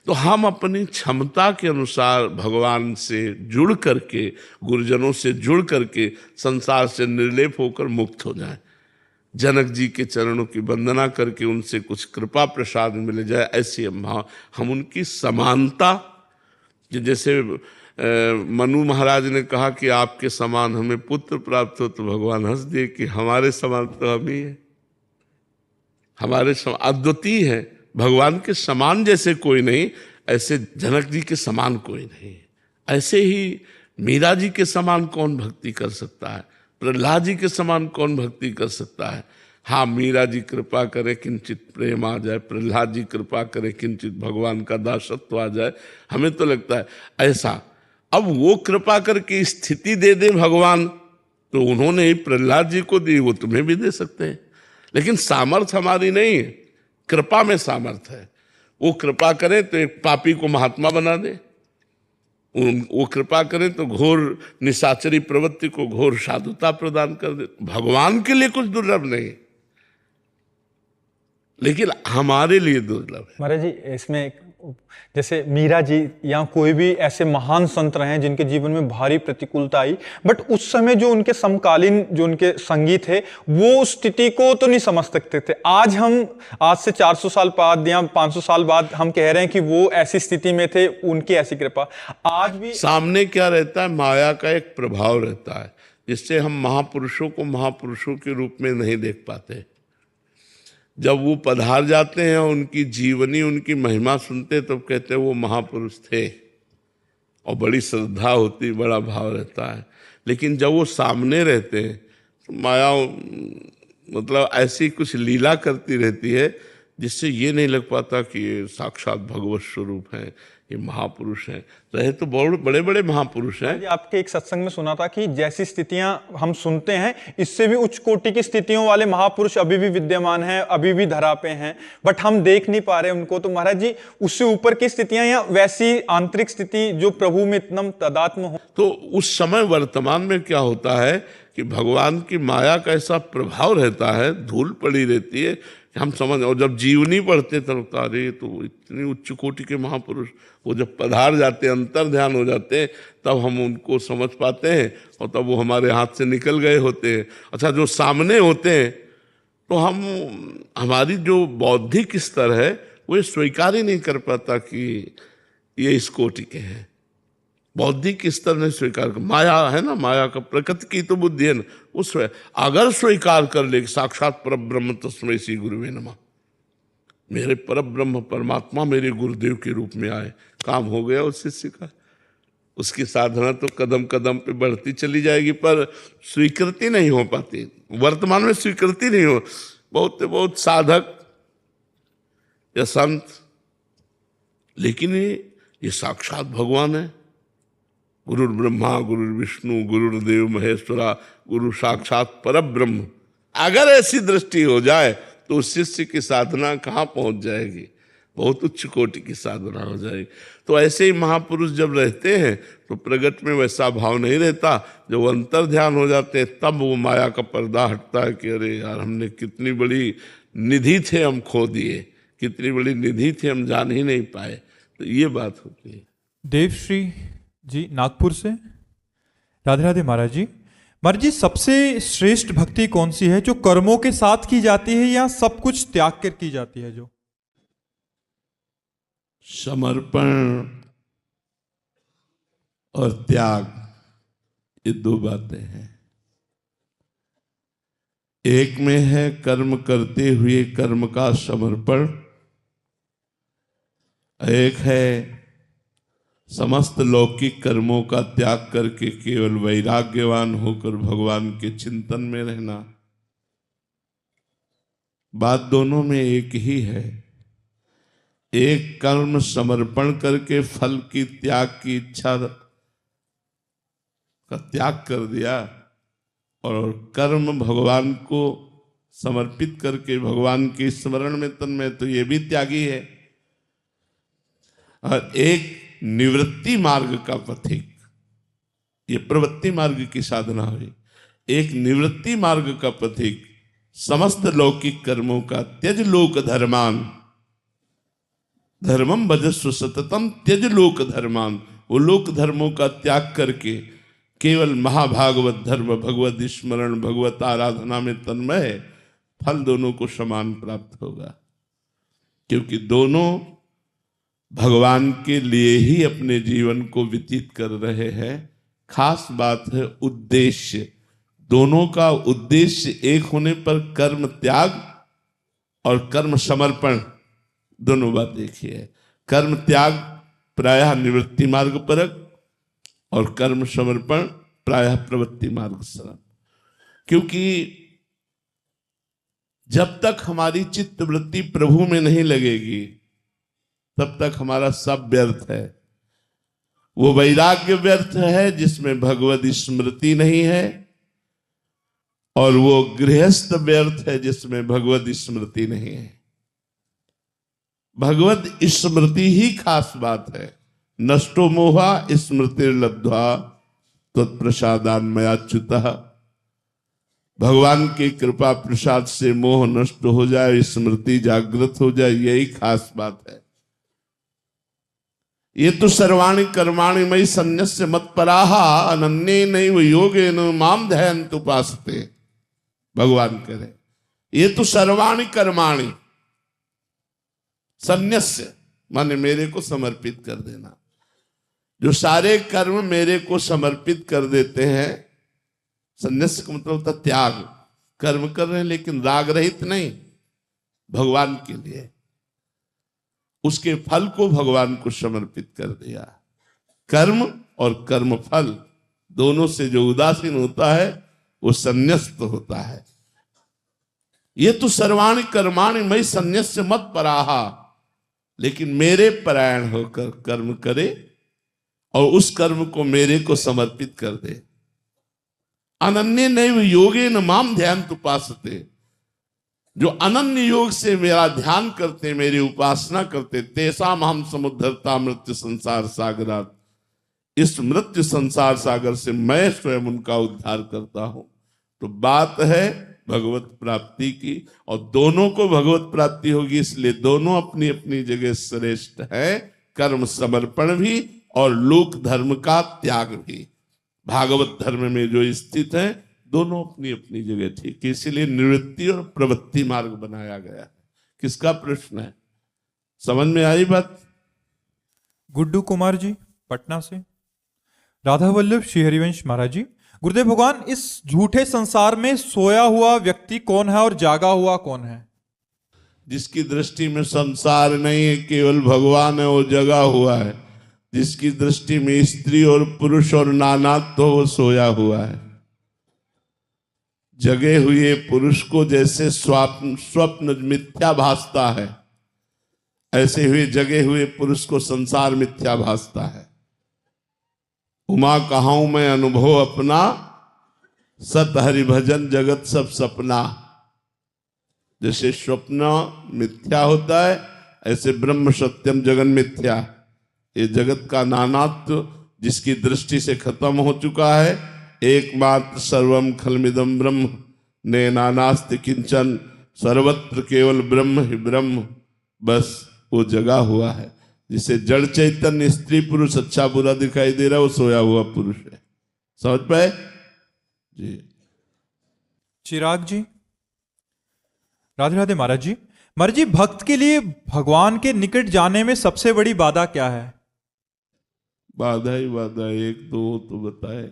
S3: तो हम अपनी क्षमता के अनुसार भगवान से जुड़ करके, गुरुजनों से जुड़ करके संसार से निर्लेप होकर मुक्त हो जाए। जनक जी के चरणों की वंदना करके उनसे कुछ कृपा प्रसाद मिल जाए, ऐसी हम उनकी समानता, जैसे मनु महाराज ने कहा कि आपके समान हमें पुत्र प्राप्त हो, तो भगवान हंस दिए कि हमारे समान तो हम ही है, हमारे समान अद्वितीय है, भगवान के समान जैसे कोई नहीं, ऐसे जनक जी के समान कोई नहीं। ऐसे ही मीरा जी के समान कौन भक्ति कर सकता है, प्रहलाद जी के समान कौन भक्ति कर सकता है। हाँ, मीरा जी कृपा करे किंचित प्रेम आ जाए, प्रहलाद जी कृपा करे किंचित भगवान का दासत्व आ जाए, हमें तो लगता है ऐसा। अब वो कृपा करके स्थिति दे दे भगवान, तो उन्होंने ही प्रहलाद जी को दी, वो तुम्हें भी दे सकते हैं। लेकिन सामर्थ्य हमारी नहीं है, कृपा में सामर्थ्य है। वो कृपा करें तो एक पापी को महात्मा बना दे, वो कृपा करें तो घोर निशाचरी प्रवृत्ति को घोर साधुता प्रदान कर दे। भगवान के लिए कुछ दुर्लभ नहीं, लेकिन हमारे लिए दुर्लभ है।
S1: महाराज जी इसमें जैसे मीरा जी या कोई भी ऐसे महान संत रहे हैं जिनके जीवन में भारी प्रतिकूलता आई, बट उस समय जो उनके समकालीन जो उनके संगी थे वो उस स्थिति को तो नहीं समझ सकते थे। आज से 400 साल बाद या 500 साल बाद हम कह रहे हैं कि वो ऐसी स्थिति में थे, उनकी ऐसी कृपा। आज भी
S3: सामने क्या रहता है, माया का एक प्रभाव रहता है, जिससे हम महापुरुषों को महापुरुषों के रूप में नहीं देख पाते। जब वो पधार जाते हैं, उनकी जीवनी, उनकी महिमा सुनते, तब कहते हैं वो महापुरुष थे, और बड़ी श्रद्धा होती, बड़ा भाव रहता है। लेकिन जब वो सामने रहते हैं तो माया मतलब ऐसी कुछ लीला करती रहती है, जिससे ये नहीं लग पाता कि ये साक्षात भगवत स्वरूप हैं, ये महापुरुष हैं। रहे तो बहुत बड़े बड़े महापुरुष हैं।
S1: आपके एक सत्संग में सुना था कि जैसी स्थितियां हम सुनते हैं, इससे भी उच्च कोटि की स्थितियों वाले महापुरुष अभी भी विद्यमान हैं, अभी भी धरा पे हैं, बट हम देख नहीं पा रहे उनको। तो महाराज जी उससे ऊपर की स्थितियां या वैसी आंतरिक स्थिति जो प्रभु में इतना तादात्म्य हो,
S3: तो उस समय वर्तमान में क्या होता है कि भगवान की माया का ऐसा प्रभाव रहता है, धूल पड़ी रहती है, हम समझ। और जब जीवनी पढ़ते तब अरे तो इतनी उच्च कोटि के महापुरुष, वो जब पधार जाते, अंतर ध्यान हो जाते हैं, तब हम उनको समझ पाते हैं, और तब वो हमारे हाथ से निकल गए होते हैं। अच्छा, जो सामने होते हैं तो हमारी जो बौद्धिक स्तर है वो ये स्वीकार ही नहीं कर पाता कि ये इस कोटि के हैं। बौद्धिक स्तर ने स्वीकार कर, माया है ना, माया का प्रकृति की तो बुद्धि है ना, उस अगर स्वीकार कर ले साक्षात पर ब्रह्म तस्मै श्री गुरुवे नमः, मेरे पर ब्रह्म परमात्मा मेरे गुरुदेव के रूप में आए, काम हो गया उस शिष्य का। उसकी साधना तो कदम कदम पे बढ़ती चली जाएगी, पर स्वीकृति नहीं हो पाती। वर्तमान में स्वीकृति नहीं हो, बहुत साधक या संत, लेकिन ये साक्षात भगवान है। गुरुर ब्रह्मा गुरुर विष्णु गुरुर्देव महेश्वरा गुरु साक्षात पर ब्रह्म। अगर ऐसी दृष्टि हो जाए तो उस शिष्य की साधना कहाँ पहुंच जाएगी। बहुत उच्च कोटि की साधना हो जाएगी। तो ऐसे ही महापुरुष जब रहते हैं तो प्रगट में वैसा भाव नहीं रहता। जब वो अंतर ध्यान हो जाते हैं तब वो माया का पर्दा हटता है कि अरे यार, हमने कितनी बड़ी निधि थे हम खो दिए, कितनी बड़ी निधि थी हम जान ही नहीं पाए। तो ये बात होती है।
S2: देवश्री जी नागपुर से। राधे राधे महाराज जी। महाराज जी, सबसे श्रेष्ठ भक्ति कौन सी है, जो कर्मों के साथ की जाती है या सब कुछ त्याग कर की जाती है? जो
S3: समर्पण और त्याग, ये दो बातें हैं। एक में है कर्म करते हुए कर्म का समर्पण, एक है समस्त लौकिक कर्मों का त्याग करके केवल वैराग्यवान होकर भगवान के चिंतन में रहना। बात दोनों में एक ही है। एक कर्म समर्पण करके फल की त्याग की इच्छा का त्याग कर दिया, और कर्म भगवान को समर्पित करके भगवान के स्मरण में तन्मय, तो ये भी त्यागी है। और एक निवृत्ति मार्ग का पथिक, ये प्रवृत्ति मार्ग की साधना हुई। एक निवृत्ति मार्ग का पथिक समस्त लौकिक कर्मों का त्यज लोक धर्मान, धर्मम भजस्व सततम त्यज लोक धर्मान, वो लोक धर्मों का त्याग करके केवल महाभागवत धर्म, भगवत स्मरण, भगवत आराधना में तन्मय है, फल दोनों को समान प्राप्त होगा। क्योंकि दोनों भगवान के लिए ही अपने जीवन को व्यतीत कर रहे हैं। खास बात है उद्देश्य, दोनों का उद्देश्य एक होने पर कर्म त्याग और कर्म समर्पण दोनों बात एक ही है। कर्म त्याग प्रायः निवृत्ति मार्ग परक और कर्म समर्पण प्रायः प्रवृत्ति मार्ग सरल। क्योंकि जब तक हमारी चित्त वृत्ति प्रभु में नहीं लगेगी तब तक हमारा सब व्यर्थ है। वो वैराग्य व्यर्थ है जिसमें भगवत स्मृति नहीं है, और वो गृहस्थ व्यर्थ है जिसमें भगवत स्मृति नहीं है। भगवत स्मृति ही खास बात है। नष्टो मोहा स्मृतिर्लब्ध्वा तत्प्रसादान मयाच्युतः। भगवान की कृपा प्रसाद से मोह नष्ट हो जाए, स्मृति जागृत हो जाए, यही खास बात है। ये तो सर्वाणि कर्माणि मयि सन्न्यस्य मत्पराहा अनन्ये नैव योगेन माम ध्यायन्तु उपासते। भगवान कह रहे ये तो सर्वाणि कर्माणि सन्न्यस्य माने मेरे को समर्पित कर देना। जो सारे कर्म मेरे को समर्पित कर देते हैं, सन्न्यास का मतलब होता त्याग। कर्म कर रहे हैं लेकिन राग रहित नहीं, भगवान के लिए, उसके फल को भगवान को समर्पित कर दिया। कर्म और कर्म फल दोनों से जो उदासीन होता है वो संन्यस्त होता है। ये तो सर्वाणि कर्माणि मयि सन्न्यस्य मत पराहा, लेकिन मेरे परायण होकर कर्म करे और उस कर्म को मेरे को समर्पित कर दे। अनन्य नैव योगेन माम ध्यायन्तु उपासते। जो अनन्य योग से मेरा ध्यान करते, मेरी उपासना करते, तेषाम हम समुद्धरता मृत्यु संसार सागरात। इस मृत्यु संसार सागर से मैं स्वयं उनका उद्धार करता हूं। तो बात है भगवत प्राप्ति की, और दोनों को भगवत प्राप्ति होगी, इसलिए दोनों अपनी अपनी जगह श्रेष्ठ है। कर्म समर्पण भी और लोक धर्म का त्याग भी। भागवत धर्म में जो स्थित है दोनों अपनी अपनी जगह ठीक है, इसीलिए निवृत्ति और प्रवृत्ति मार्ग बनाया गया है। किसका प्रश्न है, समझ में आई बात?
S2: गुड्डू कुमार जी पटना से। राधा वल्लभ श्री हरिवंश महाराज जी, गुरुदेव भगवान, इस झूठे संसार में सोया हुआ व्यक्ति कौन है और जागा हुआ कौन है?
S3: जिसकी दृष्टि में संसार नहीं है, केवल भगवान है, वो जगा हुआ है। जिसकी दृष्टि में स्त्री और पुरुष और नानात्व, तो वो सोया हुआ है। जगे हुए पुरुष को जैसे स्वप्न मिथ्या भासता है, ऐसे हुए जगे हुए पुरुष को संसार मिथ्या भासता है। उमा कहाऊं मैं अनुभव अपना, सत हरि भजन जगत सब सपना। जैसे स्वप्न मिथ्या होता है, ऐसे ब्रह्म सत्यम जगन मिथ्या, ये जगत का नानात्व जिसकी दृष्टि से खत्म हो चुका है, एकमात्र सर्वम खलमिदम ब्रह्म ने नानास्ति किंचन, सर्वत्र केवल ब्रह्म ही ब्रह्म, बस वो जगा हुआ है। जिसे जड़ चैतन्य स्त्री पुरुष अच्छा बुरा दिखाई दे रहा है, वो सोया हुआ पुरुष है। समझ पाए जी?
S2: चिराग जी, राधे राधे महाराज जी। महाराज जी, भक्त के लिए भगवान के निकट जाने में सबसे बड़ी बाधा क्या है?
S3: बाधा ही बाधा है, एक दो तो बताए।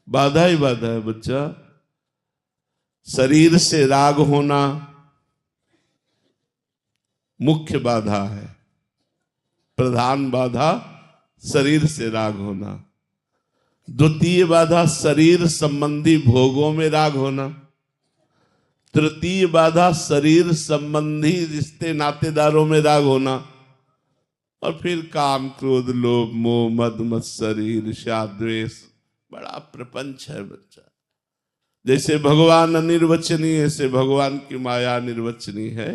S3: बाधा ही बाधा है बच्चा। शरीर से राग होना मुख्य बाधा है, प्रधान बाधा शरीर से राग होना। द्वितीय बाधा शरीर संबंधी भोगों में राग होना। तृतीय बाधा शरीर संबंधी रिश्ते नातेदारों में राग होना। और फिर काम क्रोध लोभ मोह मद मत्सर ईर्ष्या द्वेष, बड़ा प्रपंच है बच्चा। जैसे भगवान अनिर्वचनीय, ऐसे भगवान की माया निर्वचनीय है।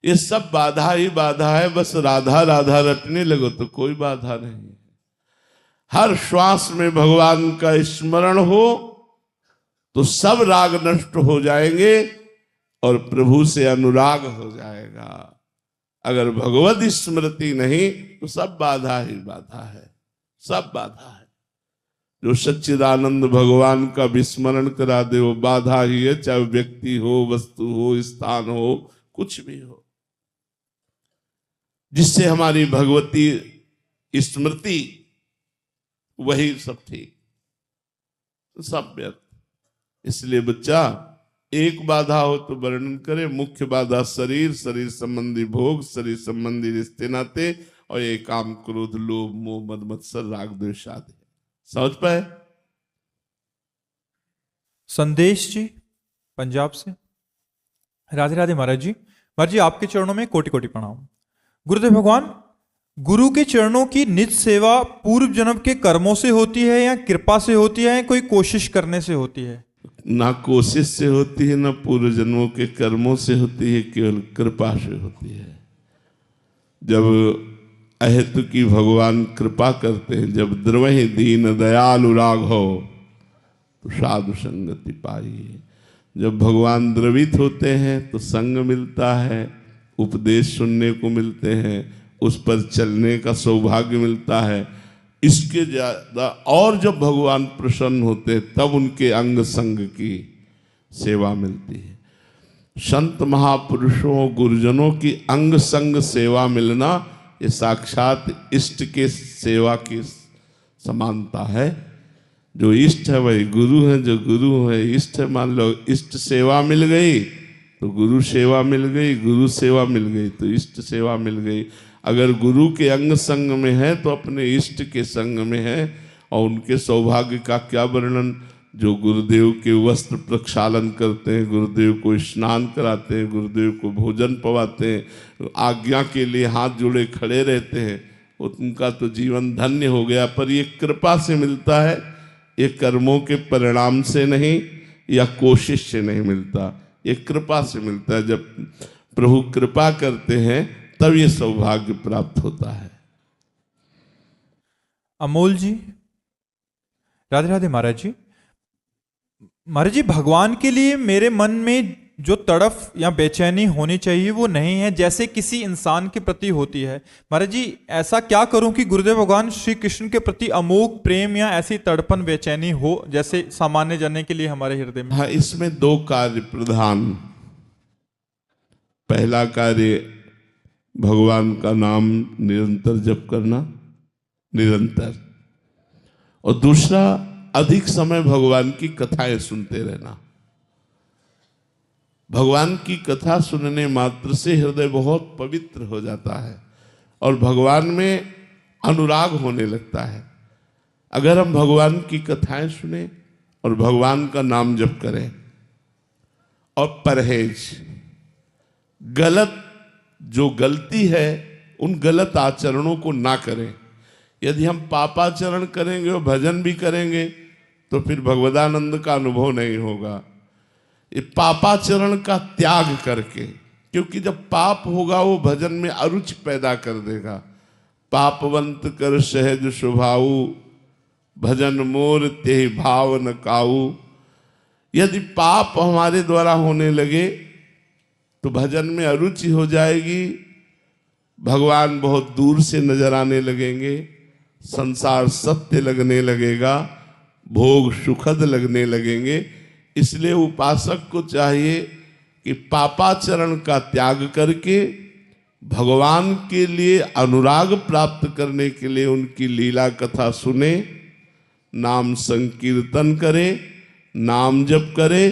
S3: ये सब बाधा ही बाधा है। बस राधा राधा रटने लगो तो कोई बाधा नहीं है। हर श्वास में भगवान का स्मरण हो तो सब राग नष्ट हो जाएंगे और प्रभु से अनुराग हो जाएगा। अगर भगवत स्मृति नहीं तो सब बाधा ही बाधा है, सब बाधा है। जो सच्चिदानंद भगवान का विस्मरण करा दे वो बाधा ही है, चाहे व्यक्ति हो, वस्तु हो, स्थान हो, कुछ भी हो। जिससे हमारी भगवती स्मृति, वही सब ठीक, सब व्यर्थ। इसलिए बच्चा एक बाधा हो तो वर्णन करे। मुख्य बाधा शरीर, शरीर संबंधी भोग, शरीर संबंधी रिश्ते नाते, और ये काम क्रोध लोभ मोह मद मत्सर राग द्वेष आदि। समझ पाए?
S2: संदेश जी, पंजाब से। राधे राधे महाराज जी। महाराज जी, आपके चरणों में कोटि कोटि प्रणाम। गुरुदेव भगवान, गुरु के चरणों की निज सेवा पूर्व जन्म के कर्मों से होती है या कृपा से होती है, या कोई कोशिश करने से होती है?
S3: ना कोशिश से होती है, ना पूर्व जन्मों के कर्मों से होती है, केवल कृपा से होती है। जब अहेतु की भगवान कृपा करते हैं, जब द्रवहि दीन दयालु राघव तो साधु संगति पाई। जब भगवान द्रवित होते हैं तो संग मिलता है, उपदेश सुनने को मिलते हैं, उस पर चलने का सौभाग्य मिलता है। इसके ज्यादा और जब भगवान प्रसन्न होते हैं तब उनके अंग संग की सेवा मिलती है। संत महापुरुषों गुरुजनों की अंग संग सेवा मिलना ये साक्षात इष्ट के सेवा की समानता है। जो इष्ट है वही गुरु है, जो गुरु है इष्ट है। मान लो इष्ट सेवा मिल गई तो गुरु सेवा मिल गई, गुरु सेवा मिल गई तो इष्ट सेवा मिल गई। अगर गुरु के अंग संग में है तो अपने इष्ट के संग में है। और उनके सौभाग्य का क्या वर्णन। जो गुरुदेव के वस्त्र प्रक्षालन करते हैं, गुरुदेव को स्नान कराते हैं, गुरुदेव को भोजन पवाते हैं, आज्ञा के लिए हाथ जोड़े खड़े रहते हैं, उनका तो जीवन धन्य हो गया। पर ये कृपा से मिलता है, ये कर्मों के परिणाम से नहीं या कोशिश से नहीं मिलता, ये कृपा से मिलता है। जब प्रभु कृपा करते हैं तब ये सौभाग्य प्राप्त होता है।
S2: अमोल जी, राधे राधे महाराज जी। महाराज जी, भगवान के लिए मेरे मन में जो तड़फ या बेचैनी होनी चाहिए वो नहीं है, जैसे किसी इंसान के प्रति होती है। महाराज जी, ऐसा क्या करूं कि गुरुदेव भगवान श्री कृष्ण के प्रति अमोघ प्रेम या ऐसी तड़पन बेचैनी हो जैसे सामान्य जन के लिए हमारे हृदय में?
S3: हाँ, इसमें दो कार्य प्रधान। पहला कार्य भगवान का नाम निरंतर जप करना, निरंतर। और दूसरा अधिक समय भगवान की कथाएं सुनते रहना। भगवान की कथा सुनने मात्र से हृदय बहुत पवित्र हो जाता है और भगवान में अनुराग होने लगता है। अगर हम भगवान की कथाएं सुने और भगवान का नाम जप करें और परहेज, गलत जो गलती है उन गलत आचरणों को ना करें। यदि हम पापाचरण करेंगे और भजन भी करेंगे तो फिर भगवदानंद का अनुभव नहीं होगा। ये पापाचरण का त्याग करके, क्योंकि जब पाप होगा वो भजन में अरुचि पैदा कर देगा। पापवंत कर सहज स्वभाऊ, भजन मोर ते भाव न काऊ। यदि पाप हमारे द्वारा होने लगे तो भजन में अरुचि हो जाएगी, भगवान बहुत दूर से नजर आने लगेंगे, संसार सत्य लगने लगेगा, भोग सुखद लगने लगेंगे। इसलिए उपासक को चाहिए कि पापाचरण का त्याग करके भगवान के लिए अनुराग प्राप्त करने के लिए उनकी लीला कथा सुने, नाम संकीर्तन करे, नाम जप करे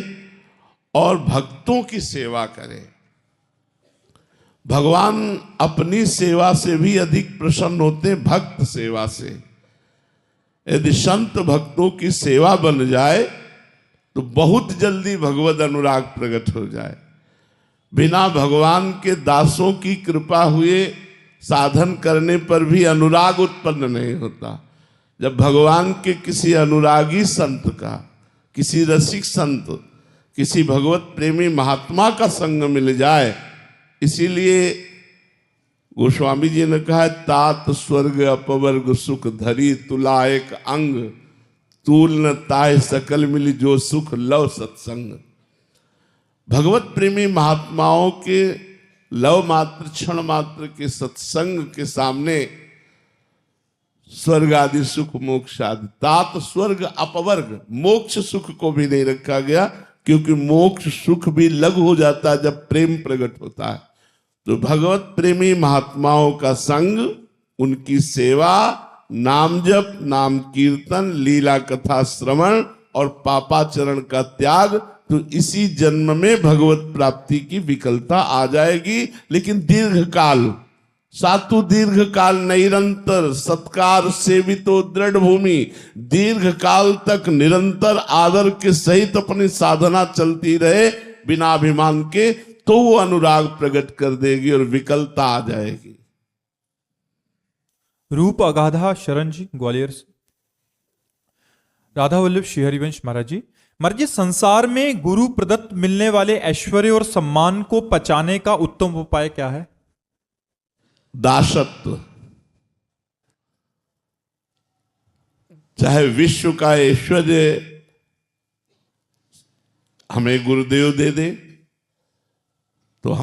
S3: और भक्तों की सेवा करे। भगवान अपनी सेवा से भी अधिक प्रसन्न होते हैं भक्त सेवा से। यदि संत भक्तों की सेवा बन जाए तो बहुत जल्दी भगवद अनुराग प्रकट हो जाए। बिना भगवान के दासों की कृपा हुए साधन करने पर भी अनुराग उत्पन्न नहीं होता। जब भगवान के किसी अनुरागी संत का, किसी रसिक संत, किसी भगवत प्रेमी महात्मा का संग मिल जाए, इसीलिए गोस्वामी जी ने कहा, तात स्वर्ग अपवर्ग सुख धरी तुला एक अंग, तूल न ताय सकल मिली जो सुख लव सत्संग। भगवत प्रेमी महात्माओं के लव मात्र क्षण मात्र के सत्संग के सामने स्वर्ग आदि सुख मोक्ष आदि, तात स्वर्ग अपवर्ग, मोक्ष सुख को भी नहीं रखा गया, क्योंकि मोक्ष सुख भी लघु हो जाता है जब प्रेम प्रकट होता है। तो भगवत प्रेमी महात्माओं का संग, उनकी सेवा, नाम जप, नाम कीर्तन, लीला कथा श्रवण और पापाचरण का त्याग, तो इसी जन्म में भगवत प्राप्ति की विकलता आ जाएगी। लेकिन दीर्घ काल, सातु दीर्घ काल निरंतर सत्कार सेवितो दृढ़ भूमि, दीर्घ काल तक निरंतर आदर के सहित अपनी साधना चलती रहे बिना अभिमान के, तो वो अनुराग प्रकट कर देगी और विकलता आ जाएगी।
S2: रूप अगाधा शरण जी ग्वालियर से। राधा वल्लभ श्री हरिवंश महाराज जी, महाराज जी, संसार में गुरु प्रदत्त मिलने वाले ऐश्वर्य और सम्मान को पचाने का उत्तम उपाय क्या है?
S3: दासत्व। चाहे विश्व का ऐश्वर्य हमें गुरुदेव दे दे तो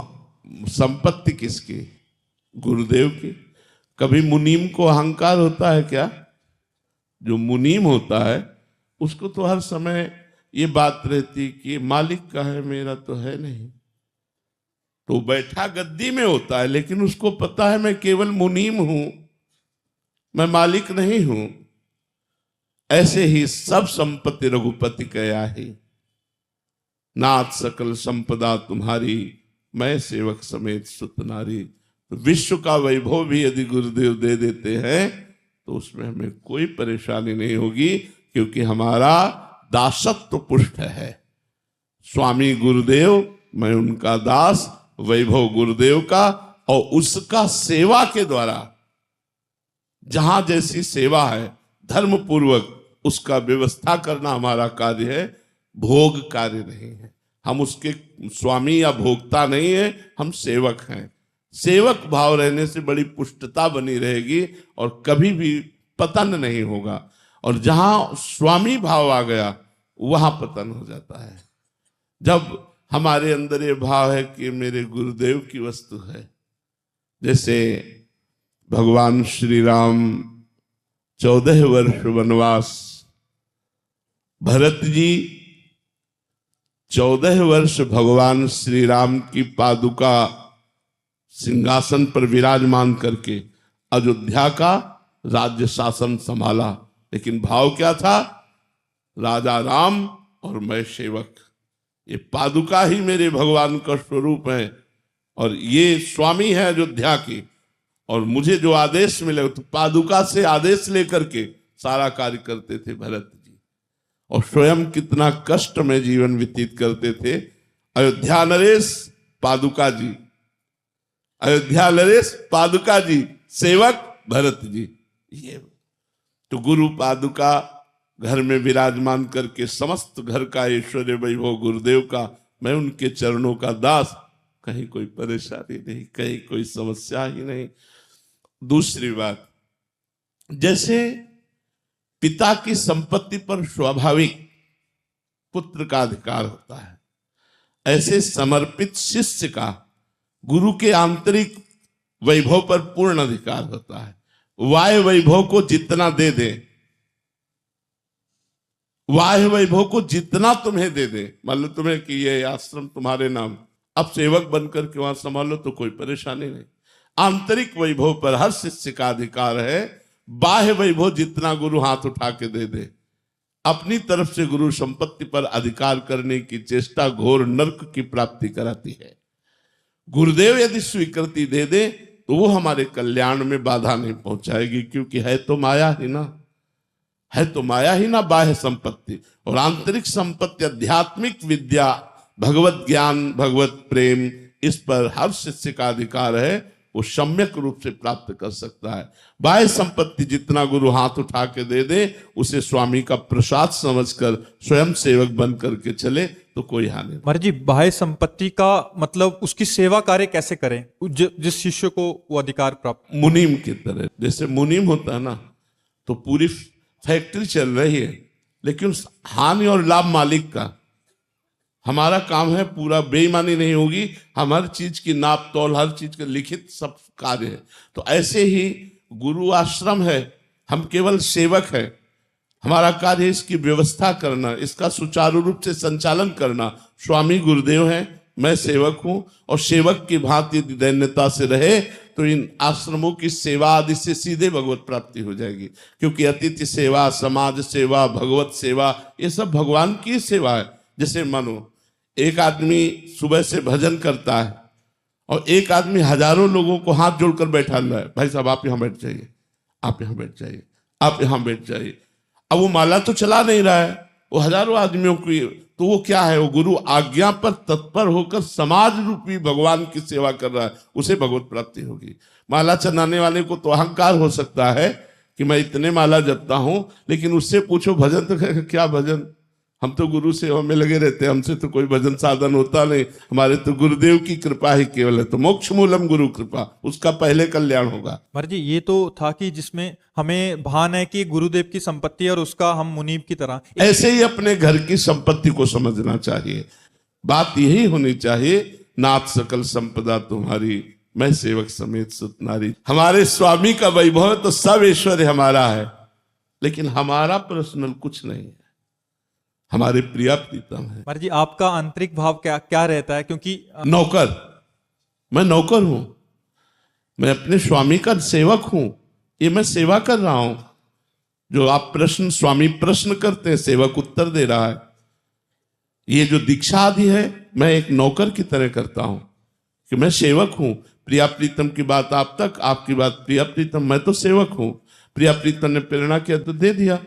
S3: संपत्ति किसकी? गुरुदेव की। कभी मुनीम को अहंकार होता है क्या? जो मुनीम होता है उसको तो हर समय ये बात रहती कि मालिक का है, मेरा तो है नहीं। तो बैठा गद्दी में होता है, लेकिन उसको पता है मैं केवल मुनीम हूं, मैं मालिक नहीं हूं। ऐसे ही सब संपत्ति रघुपति कया ही, नाथ सकल संपदा तुम्हारी, मैं सेवक समेत सुत नारी। तो विश्व का वैभव भी यदि गुरुदेव दे देते हैं तो उसमें हमें कोई परेशानी नहीं होगी, क्योंकि हमारा दासत्व पुष्ट है। स्वामी गुरुदेव, मैं उनका दास, वैभव गुरुदेव का, और उसका सेवा के द्वारा जहां जैसी सेवा है धर्म पूर्वक उसका व्यवस्था करना हमारा कार्य है, भोग कार्य नहीं है। हम उसके स्वामी या भोक्ता नहीं है, हम सेवक हैं। सेवक भाव रहने से बड़ी पुष्टता बनी रहेगी और कभी भी पतन नहीं होगा। और जहां स्वामी भाव आ गया वहां पतन हो जाता है। जब हमारे अंदर ये भाव है कि मेरे गुरुदेव की वस्तु है, जैसे भगवान श्री राम 14 वर्ष वनवास, भरत जी 14 वर्ष भगवान श्री राम की पादुका सिंहासन पर विराजमान करके अयोध्या का राज्य शासन संभाला। लेकिन भाव क्या था? राजा राम और मैं सेवक। ये पादुका ही मेरे भगवान का स्वरूप है और ये स्वामी है अयोध्या की, और मुझे जो आदेश मिले तो पादुका से आदेश लेकर के सारा कार्य करते थे भरत जी। और स्वयं कितना कष्ट में जीवन व्यतीत करते थे। अयोध्या नरेश पादुका जी, अयोध्या नरेश पादुका जी, सेवक भरत जी। ये तो गुरु पादुका घर में विराजमान करके समस्त घर का ऐश्वर्य वैभव गुरुदेव का, मैं उनके चरणों का दास, कहीं कोई परेशानी नहीं, कहीं कोई समस्या ही नहीं। दूसरी बात, जैसे पिता की संपत्ति पर स्वाभाविक पुत्र का अधिकार होता है, ऐसे समर्पित शिष्य का गुरु के आंतरिक वैभव पर पूर्ण अधिकार होता है। बाह्य वैभव को जितना दे दे, बाह्य वैभव को जितना तुम्हें दे दे, मान लो तुम्हें कि ये आश्रम तुम्हारे नाम, अब सेवक बनकर के वहां संभालो तो कोई परेशानी नहीं। आंतरिक वैभव पर हर शिष्य का अधिकार है। बाह्य वैभव जितना गुरु हाथ उठा के दे दे, अपनी तरफ से गुरु संपत्ति पर अधिकार करने की चेष्टा घोर नरक की प्राप्ति कराती है। गुरुदेव यदि स्वीकृति दे दे तो वो हमारे कल्याण में बाधा नहीं पहुंचाएगी, क्योंकि है तो माया ही ना, है तो माया ही ना बाह्य संपत्ति। और आंतरिक संपत्ति आध्यात्मिक विद्या, भगवत ज्ञान, भगवत प्रेम, इस पर हर शिष्य का अधिकार है, वो सम्यक रूप से प्राप्त कर सकता है। बाह्य संपत्ति जितना गुरु हाथ उठा के दे दे, उसे स्वामी का प्रसाद समझकर स्वयं सेवक बन करके चले तो कोई हानि नहीं।
S2: महाराज जी, बाह्य संपत्ति का मतलब उसकी सेवा कार्य कैसे करें जिस शिष्य को वो अधिकार प्राप्त?
S3: मुनीम की तरह, जैसे मुनीम होता है ना, तो पूरी फैक्ट्री चल रही है, लेकिन हानि और लाभ मालिक का। हमारा काम है पूरा बेईमानी नहीं होगी, हम हर चीज की नाप तौल, हर चीज के लिखित सब कार्य है। तो ऐसे ही गुरु आश्रम है, हम केवल सेवक है, हमारा कार्य है इसकी व्यवस्था करना, इसका सुचारू रूप से संचालन करना। स्वामी गुरुदेव हैं, मैं सेवक हूं, और सेवक की भांति दैन्यता से रहे तो इन आश्रमों की सेवा आदि से सीधे भगवत प्राप्ति हो जाएगी। क्योंकि अतिथि सेवा, समाज सेवा, भगवत सेवा, ये सब भगवान की सेवा है। जैसे मानो एक आदमी सुबह से भजन करता है और एक आदमी हजारों लोगों को हाथ जोड़कर बैठा हुआ है, भाई साहब आप यहां बैठ जाइए, आप यहां बैठ जाइए, आप यहां बैठ जाइए। अब वो माला तो चला नहीं रहा है, वो हजारों आदमियों की, तो वो क्या है, वो गुरु आज्ञा पर तत्पर होकर समाज रूपी भगवान की सेवा कर रहा है, उसे भगवत प्राप्ति होगी। माला चलाने वाले को तो अहंकार हो सकता है कि मैं इतने माला जपता हूं, लेकिन उससे पूछो भजन तो कहेगा क्या भजन, हम तो गुरु सेवा में लगे रहते हैं, हमसे तो कोई भजन साधन होता नहीं, हमारे तो गुरुदेव की कृपा ही केवल है। तो मोक्ष मूलम गुरु कृपा, उसका पहले कल्याण होगा।
S2: महाराज जी, ये तो था कि जिसमें हमें भान है कि गुरुदेव की संपत्ति और उसका हम मुनीब की तरह,
S3: ऐसे ही अपने घर की संपत्ति को समझना चाहिए। बात यही होनी चाहिए, नाथ सकल संपदा तुम्हारी, मैं सेवक समेत सुत नारी। हमारे स्वामी का वैभव तो सब ऐश्वर्य हमारा है, लेकिन हमारा पर्सनल कुछ नहीं है, हमारे प्रिया प्रीतम है।
S2: महाराज जी, आपका आंतरिक भाव क्या क्या रहता है? क्योंकि
S3: नौकर, मैं नौकर हूं, मैं अपने स्वामी का सेवक हूं, ये मैं सेवा कर रहा हूं। जो आप प्रश्न, स्वामी प्रश्न करते हैं, सेवक उत्तर दे रहा है। ये जो दीक्षा आदि है, मैं एक नौकर की तरह करता हूं कि मैं सेवक हूं। प्रिया प्रीतम की बात आप तक, आपकी बात प्रिया प्रीतम, मैं तो सेवक हूं। प्रिया प्रीतम ने प्रेरणा किया तो दे दिया।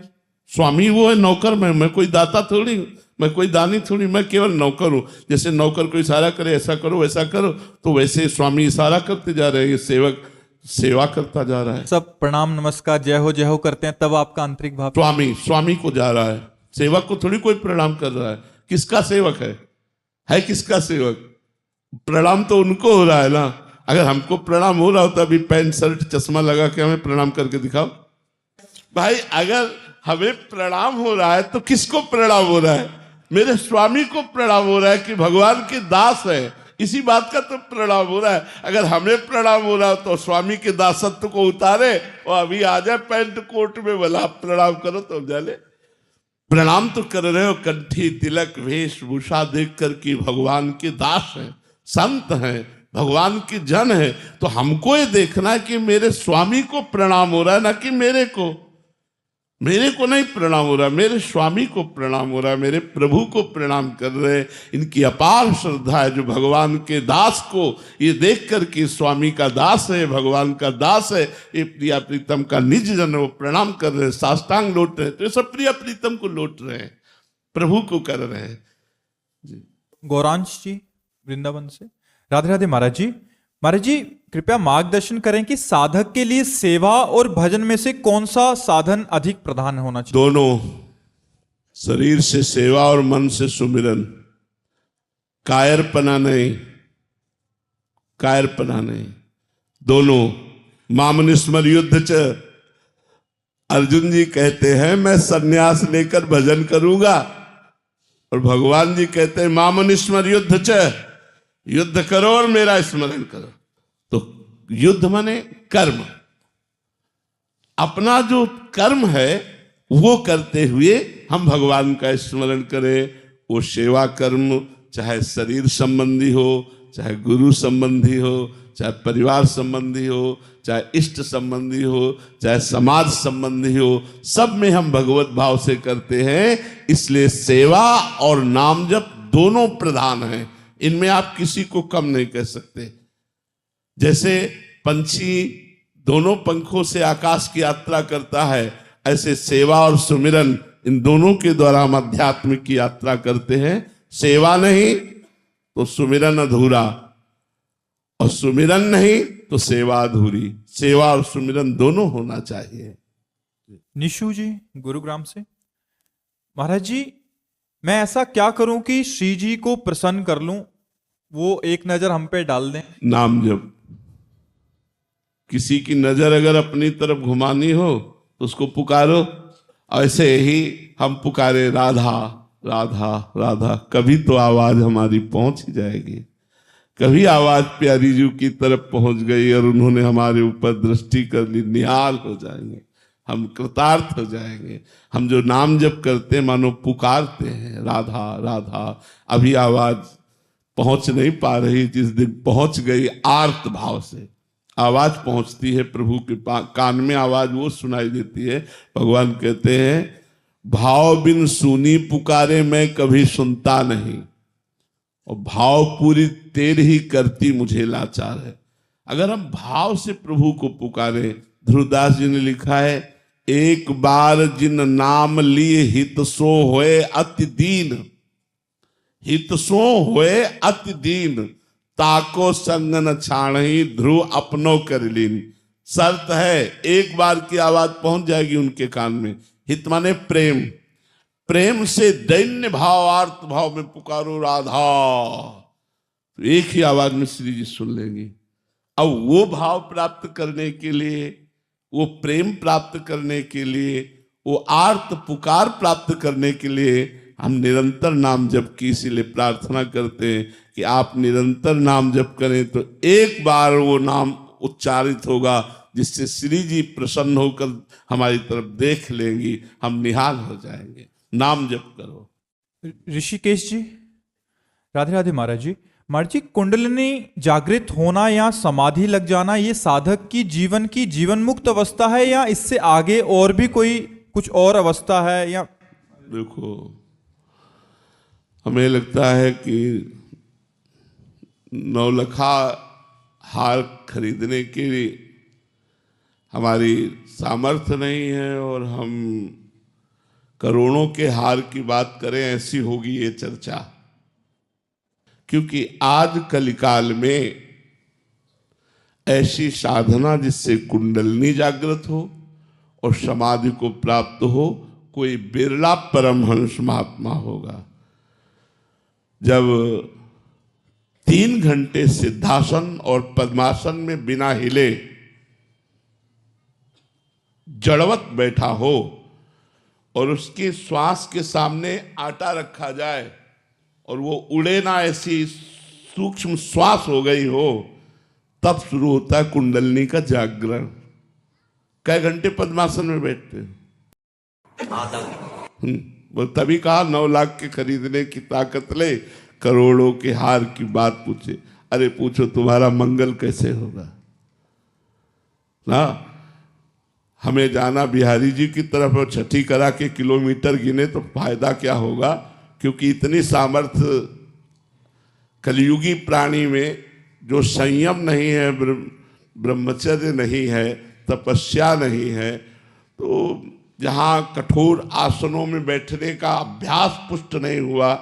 S3: स्वामी वो है, नौकर मैं कोई दाता थोड़ी, मैं कोई दानी थोड़ी, मैं केवल नौकर हूं। जैसे नौकर को इशारा करे ऐसा करो वैसा करो, तो वैसे स्वामी इशारा करते जा रहे हैं, सेवक सेवा करता जा रहा है।
S2: सब प्रणाम नमस्कार जय हो करते हैं, तब आपका आंतरिक भाव?
S3: स्वामी को जा रहा है, सेवक को थोड़ी कोई प्रणाम कर रहा है। किसका सेवक है किसका सेवक? प्रणाम तो उनको हो रहा है ना। अगर हमको प्रणाम हो रहा होता, अभी पैंट शर्ट चश्मा लगा के हमें प्रणाम करके दिखाओ भाई। अगर हमें प्रणाम हो रहा है तो किसको प्रणाम हो रहा है? मेरे स्वामी को प्रणाम हो रहा है कि भगवान के दास है, इसी बात का तो प्रणाम हो रहा है। अगर हमें प्रणाम हो रहा है तो स्वामी के दासत्व को उतारे और अभी आ जाए पैंट कोट में, बोला प्रणाम करो तो जाने। प्रणाम तो कर रहे हो, कंठी तिलक वेशभूषा देख कर कि भगवान के दास हैं, संत हैं, भगवान के जन है। तो हमको ये देखना है कि मेरे स्वामी को प्रणाम हो रहा है, ना कि मेरे को नहीं प्रणाम हो रहा, मेरे स्वामी को प्रणाम हो रहा है, मेरे प्रभु को प्रणाम कर रहे। इनकी अपार श्रद्धा है जो भगवान के दास को ये देख कर कि स्वामी का दास है, भगवान का दास है, ये प्रिया प्रीतम का निज जन, वो प्रणाम कर रहे हैं, साष्टांग लौट रहे हैं। तो ये सब प्रिया प्रीतम को लौट रहे हैं, प्रभु को कर रहे हैं जी।
S2: गौरांश जी वृंदावन से, राधे राधे महाराज जी। महाराज जी, कृपया मार्गदर्शन करें कि साधक के लिए सेवा और भजन में से कौन सा साधन अधिक प्रधान होना चाहिए?
S3: दोनों, शरीर से सेवा और मन से सुमिरन, कायरपना नहीं, कायरपना नहीं। दोनों मामनिस्मर युद्ध च, अर्जुन जी कहते हैं मैं सन्यास लेकर भजन करूंगा, और भगवान जी कहते हैं मामनिस्मर युद्ध च, युद्ध करो और मेरा स्मरण करो। तो युद्ध माने कर्म, अपना जो कर्म है वो करते हुए हम भगवान का स्मरण करें। वो सेवा कर्म चाहे शरीर संबंधी हो, चाहे गुरु संबंधी हो, चाहे परिवार संबंधी हो, चाहे इष्ट संबंधी हो, चाहे समाज संबंधी हो, सब में हम भगवत भाव से करते हैं। इसलिए सेवा और नाम जप दोनों प्रधान हैं, इनमें आप किसी को कम नहीं कह सकते। जैसे पंछी दोनों पंखों से आकाश की यात्रा करता है, ऐसे सेवा और सुमिरन इन दोनों के द्वारा हम आध्यात्मिक की यात्रा करते हैं। सेवा नहीं तो सुमिरन अधूरा, और सुमिरन नहीं तो सेवा अधूरी। सेवा और सुमिरन दोनों होना चाहिए।
S2: निशु जी गुरुग्राम से, महाराज जी मैं ऐसा क्या करूं कि श्री जी को प्रसन्न कर लूं, वो एक नजर हम पे डाल दें?
S3: नाम जप। किसी की नजर अगर अपनी तरफ घुमानी हो तो उसको पुकारो। ऐसे ही हम पुकारे राधा राधा राधा, कभी तो आवाज हमारी पहुंच ही जाएगी। कभी आवाज प्यारी जी की तरफ पहुंच गई और उन्होंने हमारे ऊपर दृष्टि कर ली, निहाल हो जाएंगे, हम कृतार्थ हो जाएंगे। हम जो नाम जप करते हैं मानो पुकारते हैं राधा राधा। अभी आवाज पहुंच नहीं पा रही, जिस दिन पहुंच गई आर्त भाव से आवाज पहुंचती है प्रभु के कान में, आवाज वो सुनाई देती है। भगवान कहते हैं भाव बिन सुनी पुकारे मैं कभी सुनता नहीं, और भाव पूरी तेरी ही करती मुझे लाचार है। अगर हम भाव से प्रभु को पुकारे, ध्रुवदास जी ने लिखा है एक बार जिन नाम लिए हित सो होए अति दीन, हित सो होए अति दीन, ताको संग न छाणही ध्रुव अपनो कर लीन। शर्त है एक बार की आवाज पहुंच जाएगी उनके कान में। हित माने प्रेम, प्रेम से दैन्य भाव आर्त भाव में पुकारो राधा, तो एक ही आवाज में श्री जी सुन लेंगे। अब वो भाव प्राप्त करने के लिए, वो प्रेम प्राप्त करने के लिए, वो आर्त पुकार प्राप्त करने के लिए हम निरंतर नाम जप की इसीलिए प्रार्थना करते हैं कि आप निरंतर नाम जप करें तो एक बार वो नाम उच्चारित होगा जिससे श्री जी प्रसन्न होकर हमारी तरफ देख लेंगी, हम निहाल हो जाएंगे। नाम जप करो।
S2: ऋषिकेश जी, राधे राधे महाराज जी। महाराज जी कुंडलिनी जागृत होना या समाधि लग जाना ये साधक की जीवन मुक्त अवस्था है या इससे आगे और भी कोई कुछ और अवस्था है? या
S3: देखो हमें लगता है कि 9 लखा हार खरीदने के लिए हमारी सामर्थ्य नहीं है और हम करोड़ों के हार की बात करें ऐसी होगी ये चर्चा। क्योंकि आज कलिकाल में ऐसी साधना जिससे कुंडलिनी जागृत हो और समाधि को प्राप्त हो कोई बिरला परमहंस महात्मा होगा। जब 3 घंटे सिद्धासन और पद्मासन में बिना हिले जड़वत बैठा हो और उसके श्वास के सामने आटा रखा जाए और वो उड़े ना, ऐसी सूक्ष्म श्वास हो गई हो, तब शुरू होता है कुंडलिनी का जागरण। कई घंटे पद्मासन में बैठते हैं? वो तभी कहा 9 लाख के खरीदने की ताकत ले, करोड़ों के हार की बात पूछे। अरे पूछो तुम्हारा मंगल कैसे होगा ना। हमें जाना बिहारी जी की तरफ और छठी करा के किलोमीटर गिने तो फायदा क्या होगा, क्योंकि इतनी सामर्थ्य कलियुगी प्राणी में जो संयम नहीं है, ब्रह्मचर्य नहीं है, तपस्या नहीं है, तो जहाँ कठोर आसनों में बैठने का अभ्यास पुष्ट नहीं हुआ।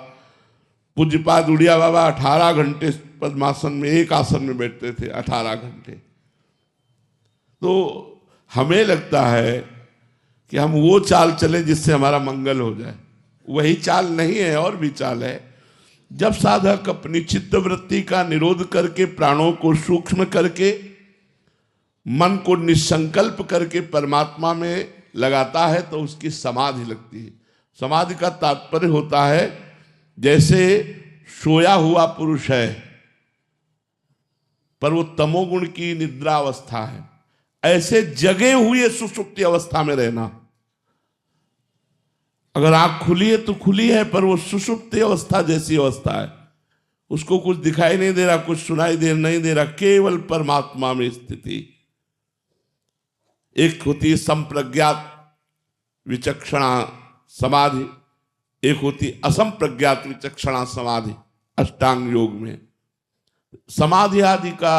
S3: पूज्यपाद उड़िया बाबा 18 घंटे पद्मासन में एक आसन में बैठते थे, 18 घंटे। तो हमें लगता है कि हम वो चाल चलें जिससे हमारा मंगल हो जाए। वही चाल नहीं है, और भी चाल है। जब साधक अपनी चित्त वृत्ति का निरोध करके प्राणों को सूक्ष्म करके मन को निसंकल्प करके परमात्मा में लगाता है तो उसकी समाधि लगती है। समाधि का तात्पर्य होता है जैसे सोया हुआ पुरुष है पर वो तमोगुण की निद्रा अवस्था है, ऐसे जगे हुए सुषुप्ति अवस्था में रहना। अगर आंख खुली है तो खुली है पर वो सुषुप्ति अवस्था जैसी अवस्था है, उसको कुछ दिखाई नहीं दे रहा, कुछ सुनाई नहीं दे रहा, केवल परमात्मा में स्थिति। एक होती है संप्रज्ञात विचक्षणा समाधि, एक होती असंप्रज्ञात विचक्षणा समाधि अष्टांग योग में। समाधि आदि का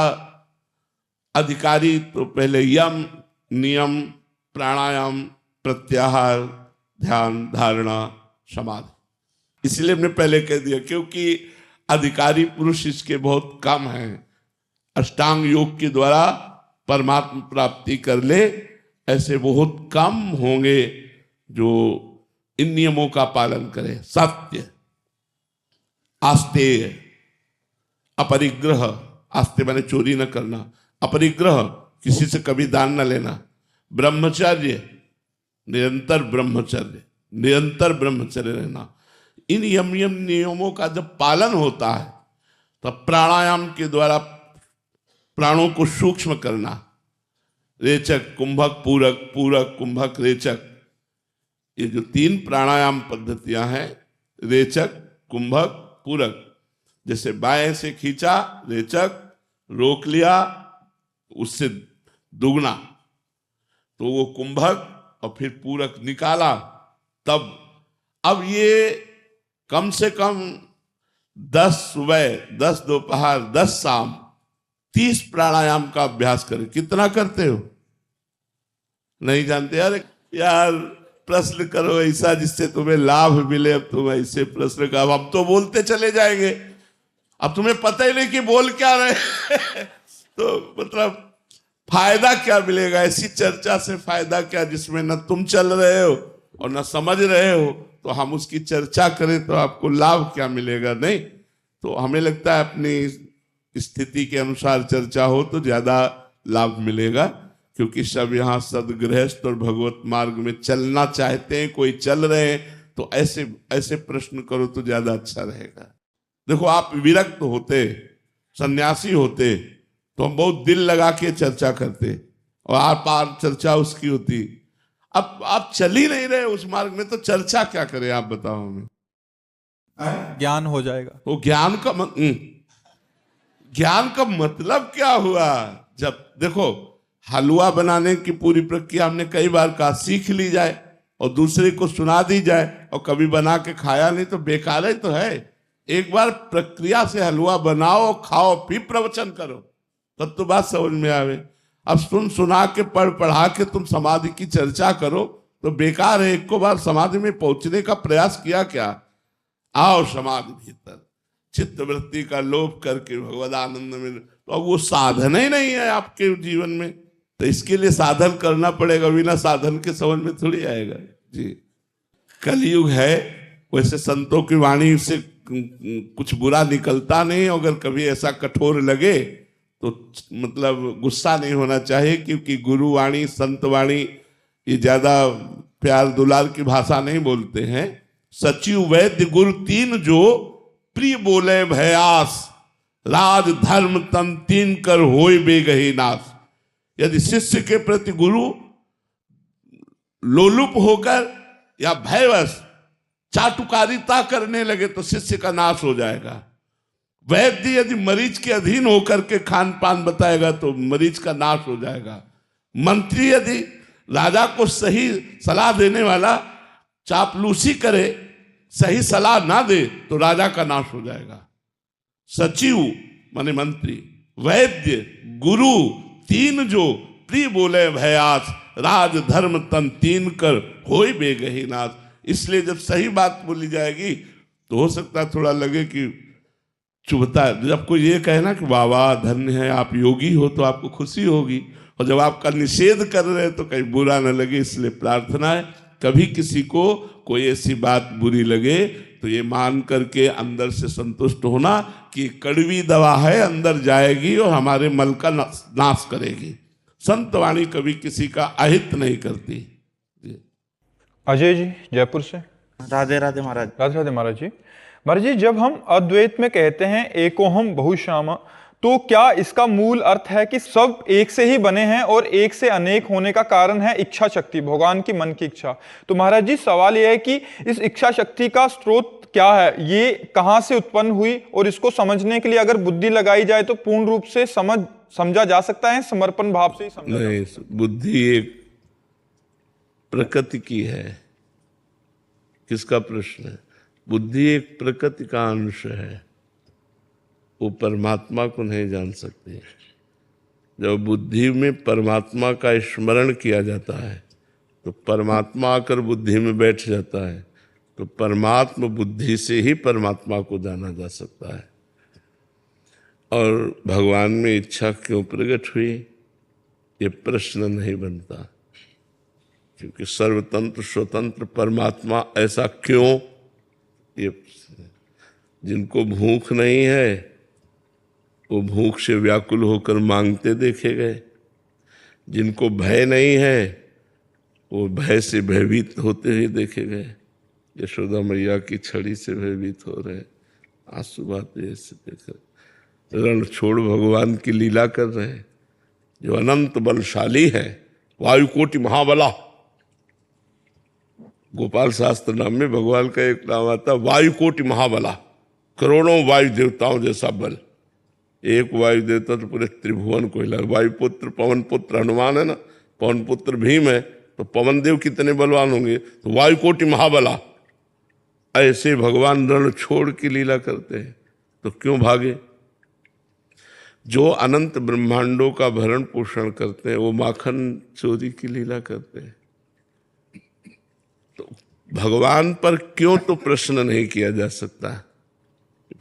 S3: अधिकारी तो पहले यम नियम प्राणायाम प्रत्याहार ध्यान धारणा समाधि, इसलिए हमने पहले कह दिया क्योंकि अधिकारी पुरुष इसके बहुत कम हैं। अष्टांग योग के द्वारा परमात्मा प्राप्ति कर ले ऐसे बहुत कम होंगे जो इन नियमों का पालन करें। सत्य, आस्तेय, अपरिग्रह, आस्ते माने चोरी न करना, अपरिग्रह किसी से कभी दान न लेना, ब्रह्मचर्य निरंतर ब्रह्मचर्य रहना। इन यम नियमों का जब पालन होता है तब प्राणायाम के द्वारा प्राणों को सूक्ष्म करना, रेचक कुंभक पूरक, पूरक कुंभक रेचक, ये जो 3 प्राणायाम पद्धतियां हैं, रेचक कुंभक पूरक, जैसे बाएं से खींचा रेचक, रोक लिया उससे दुगना तो वो कुंभक, और फिर पूरक निकाला तब। अब ये कम से कम 10 सुबह 10 दोपहर 10 शाम 30 प्राणायाम का अभ्यास करें। कितना करते हो नहीं जानते? अरे यार प्रश्न करो ऐसा जिससे तुम्हें लाभ मिले। अब तुम ऐसे प्रश्न का हम तो बोलते चले जाएंगे, अब तुम्हें पता ही नहीं कि बोल क्या रहे तो मतलब फायदा क्या मिलेगा? ऐसी चर्चा से फायदा क्या जिसमें न तुम चल रहे हो और न समझ रहे हो, तो हम उसकी चर्चा करें तो आपको लाभ क्या मिलेगा? नहीं। तो हमें लगता है अपनी स्थिति के अनुसार चर्चा हो तो ज्यादा लाभ मिलेगा, क्योंकि सब यहाँ सदगृहस्थ और भगवत मार्ग में चलना चाहते हैं। कोई चल रहे हैं तो ऐसे ऐसे प्रश्न करो तो ज्यादा अच्छा रहेगा। देखो आप विरक्त होते, सन्यासी होते तो हम बहुत दिल लगा के चर्चा करते और आर पार चर्चा उसकी होती। अब आप चल ही नहीं रहे उस मार्ग में तो चर्चा क्या करें? आप बताओ हमें।
S2: ज्ञान हो जाएगा।
S3: तो ज्ञान का मतलब क्या हुआ? जब देखो हलवा बनाने की पूरी प्रक्रिया हमने कई बार कहा, सीख ली जाए और दूसरे को सुना दी जाए और कभी बना के खाया नहीं तो बेकार ही तो है। एक बार प्रक्रिया से हलवा बनाओ, खाओ, फिर प्रवचन करो तब तो बात समझ में आवे। अब सुना के पढ़ा के तुम समाधि की चर्चा करो तो बेकार है। एक को बार समाधि में पहुंचने का प्रयास किया क्या? आओ समाधि भीतर, चित्त वृत्ति का लोप करके भगवद आनंद में। तो अब वो साधन ही नहीं है आपके जीवन में, तो इसके लिए साधन करना पड़ेगा। बिना साधन के समझ में थोड़ी आएगा जी। कलयुग है, वैसे संतों की वाणी से कुछ बुरा निकलता नहीं। अगर कभी ऐसा कठोर लगे तो मतलब गुस्सा नहीं होना चाहिए, क्योंकि गुरु वाणी संत वाणी ये ज्यादा प्यार दुलार की भाषा नहीं बोलते हैं। सचिव वैद्य गुरु 3 जो प्रिय बोले भयास, राज धर्म तन 3 कर होय बेगही नाश। यदि शिष्य के प्रति गुरु लोलुप होकर या भयवश चाटुकारिता करने लगे तो शिष्य का नाश हो जाएगा। वैद्य यदि मरीज के अधीन होकर के खान पान बताएगा तो मरीज का नाश हो जाएगा। मंत्री यदि राजा को सही सलाह देने वाला चापलूसी करे, सही सलाह ना दे तो राजा का नाश हो जाएगा। सचिव माने मंत्री, वैद्य गुरु 3 जो प्रिय बोले भयास, राज धर्म तन 3 कर होय बेगही नाश। इसलिए जब सही बात बोली जाएगी तो हो सकता है थोड़ा लगे कि चुभता है। जब कोई ये कहे ना कि वाह वाह धन्य है आप योगी हो तो आपको खुशी होगी, और जब आपका निषेध कर रहे हैं तो कहीं बुरा न लगे। इसलिए प्रार्थना है कभी किसी को कोई ऐसी बात बुरी लगे तो ये मान करके अंदर से संतुष्ट होना कि कड़वी दवा है, अंदर जाएगी और हमारे मल का नाश करेगी। संत वाणी कभी किसी का अहित नहीं करती।
S1: अजय जी जयपुर से।
S4: राधे राधे महाराज।
S1: राधे राधे महाराज जी। महाराज जी, जब हम अद्वैत में कहते हैं एकोहम बहुश्यामा, तो क्या इसका मूल अर्थ है कि सब एक से ही बने हैं और एक से अनेक होने का कारण है इच्छा शक्ति, भगवान की मन की इच्छा? तो महाराज जी सवाल यह है कि इस इच्छा शक्ति का स्रोत क्या है, ये कहां से उत्पन्न हुई, और इसको समझने के लिए अगर बुद्धि लगाई जाए तो पूर्ण रूप से समझा जा सकता है, समर्पण भाव से ही समझा?
S3: नहीं, बुद्धि एक प्रकृति की है। किसका प्रश्न है? बुद्धि एक प्रकृति का अंश है, वो परमात्मा को नहीं जान सकती। जब बुद्धि में परमात्मा का स्मरण किया जाता है तो परमात्मा आकर बुद्धि में बैठ जाता है, तो परमात्मा बुद्धि से ही परमात्मा को जाना जा सकता है। और भगवान में इच्छा क्यों प्रकट हुई, ये प्रश्न नहीं बनता, क्योंकि सर्वतंत्र स्वतंत्र परमात्मा ऐसा क्यों, ये जिनको भूख नहीं है वो भूख से व्याकुल होकर मांगते देखे गए, जिनको भय नहीं है वो भय से भयभीत होते हुए देखे गए। यशोदा मैया की छड़ी से भयभीत हो रहे, आंसू बहाते ऐसे देख, रण छोड़ भगवान की लीला कर रहे हैं, जो अनंत बलशाली है, वायुकोटि महाबला। गोपाल शास्त्र नाम में भगवान का एक नाम आता, वायुकोटि महाबला, करोड़ों वायु देवताओं जैसा बल। एक वायु देवता तो पूरे त्रिभुवन को हिला। वायुपुत्र पवन पुत्र हनुमान है ना, पवन पुत्र भीम है, तो पवन देव कितने बलवान होंगे, तो वायुकोटि महाबला। ऐसे भगवान रण छोड़ की लीला करते हैं, तो क्यों भागे? जो अनंत ब्रह्मांडों का भरण पोषण करते हैं वो माखन चोरी की लीला करते हैं। तो भगवान पर क्यों तो प्रश्न नहीं किया जा सकता,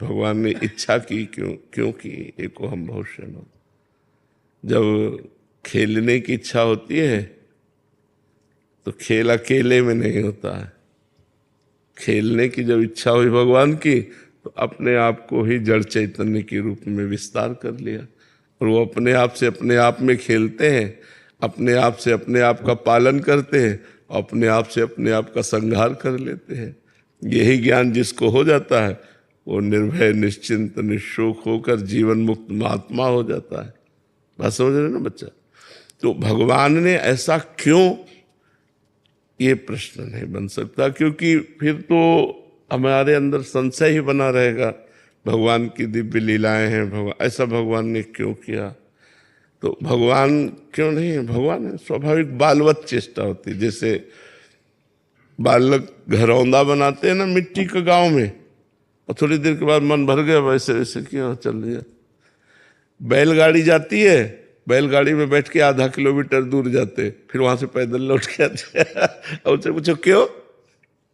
S3: भगवान ने इच्छा की क्यों की, एको हम बहुश्यामा। जब खेलने की इच्छा होती है तो खेल अकेले में नहीं होता है। खेलने की जब इच्छा हुई भगवान की तो अपने आप को ही जड़ चैतन्य के रूप में विस्तार कर लिया, और वो अपने आप से अपने आप में खेलते हैं, अपने आप से अपने आप का पालन करते हैं, अपने आप से अपने आप का संहार कर लेते हैं। यही ज्ञान जिसको हो जाता है वो निर्भय निश्चिंत निशोक होकर जीवन मुक्त महात्मा हो जाता है। बात समझ रहे ना बच्चा? तो भगवान ने ऐसा क्यों, ये प्रश्न नहीं बन सकता, क्योंकि फिर तो हमारे अंदर संशय ही बना रहेगा, भगवान की दिव्य लीलाएं हैं, भगवान ऐसा भगवान ने क्यों किया। तो भगवान क्यों नहीं है, भगवान स्वाभाविक बालवत चेष्टा होती है। जैसे बालक घरौंदा बनाते हैं ना मिट्टी के गांव में, और थोड़ी देर के बाद मन भर गया, वैसे वैसे क्यों चल रहा। बैलगाड़ी जाती है, बैलगाड़ी में बैठ के आधा किलोमीटर दूर जाते, फिर वहां से पैदल लौट के आते और उससे पूछो क्यों,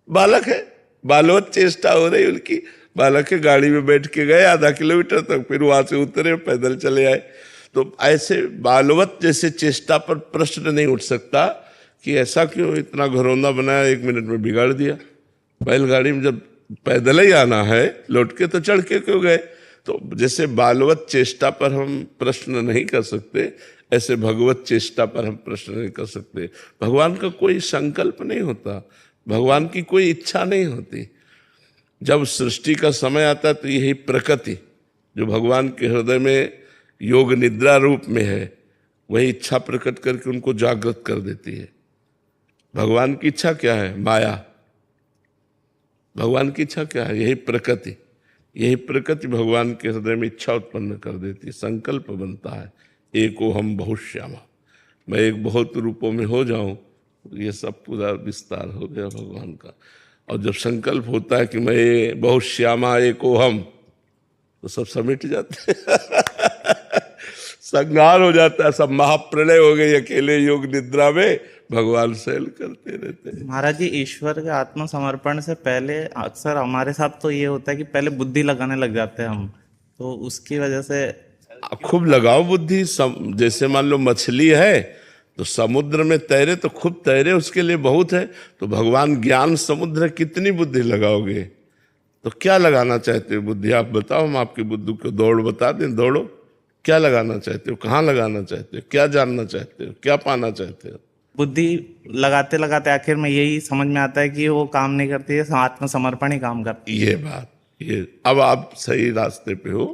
S3: बालक है, बालवत चेष्टा हो रही उनकी। बालक के गाड़ी में बैठ के गए आधा किलोमीटर तक, फिर वहां से उतरे पैदल चले आए। तो ऐसे बालवत जैसे चेष्टा पर प्रश्न नहीं उठ सकता कि ऐसा क्यों इतना घरौंदा बनाया, 1 मिनट में बिगाड़ दिया। बैलगाड़ी में जब पैदल ही आना है, लौट के तो चढ़ के क्यों गए। तो जैसे बालवत चेष्टा पर हम प्रश्न नहीं कर सकते, ऐसे भगवत चेष्टा पर हम प्रश्न नहीं कर सकते। भगवान का कोई संकल्प नहीं होता, भगवान की कोई इच्छा नहीं होती। जब सृष्टि का समय आता है तो यही प्रकृति जो भगवान के हृदय में योग निद्रा रूप में है, वही इच्छा प्रकट करके उनको जागृत कर देती है। भगवान की इच्छा क्या है? माया। भगवान की इच्छा क्या है? यही प्रकृति। यही प्रकृति भगवान के हृदय में इच्छा उत्पन्न कर देती है, संकल्प बनता है, एको हम बहुश्यामा, मैं एक बहुत रूपों में हो जाऊं। ये सब पूरा विस्तार हो गया भगवान का। और जब संकल्प होता है कि मैं बहुश्यामा एको हम, तो सब समेट जाते हैं संहार हो जाता है, सब महाप्रलय हो गई। अकेले योग निद्रा में भगवान शैल करते रहते हैं।
S4: महाराज जी, ईश्वर के आत्मसमर्पण से पहले अक्सर हमारे साथ तो ये होता है कि पहले बुद्धि लगाने लग जाते हैं हम, तो उसकी वजह से
S3: खूब लगाओ बुद्धि। जैसे मान लो मछली है तो समुद्र में तैरे तो खूब तैरे, उसके लिए बहुत है। तो भगवान ज्ञान समुद्र, कितनी बुद्धि लगाओगे? तो क्या लगाना चाहते हो बुद्धि? आप बताओ, हम आपकी बुद्धि को दौड़ बता दें। दौड़ो, क्या लगाना चाहते हो, कहाँ लगाना चाहते हो, क्या जानना चाहते हो, क्या पाना चाहते हो?
S4: बुद्धि लगाते लगाते आखिर में यही समझ में आता है कि वो काम नहीं करती है, आत्मसमर्पण ही काम करती
S3: ये बात, ये अब आप सही रास्ते पे हो।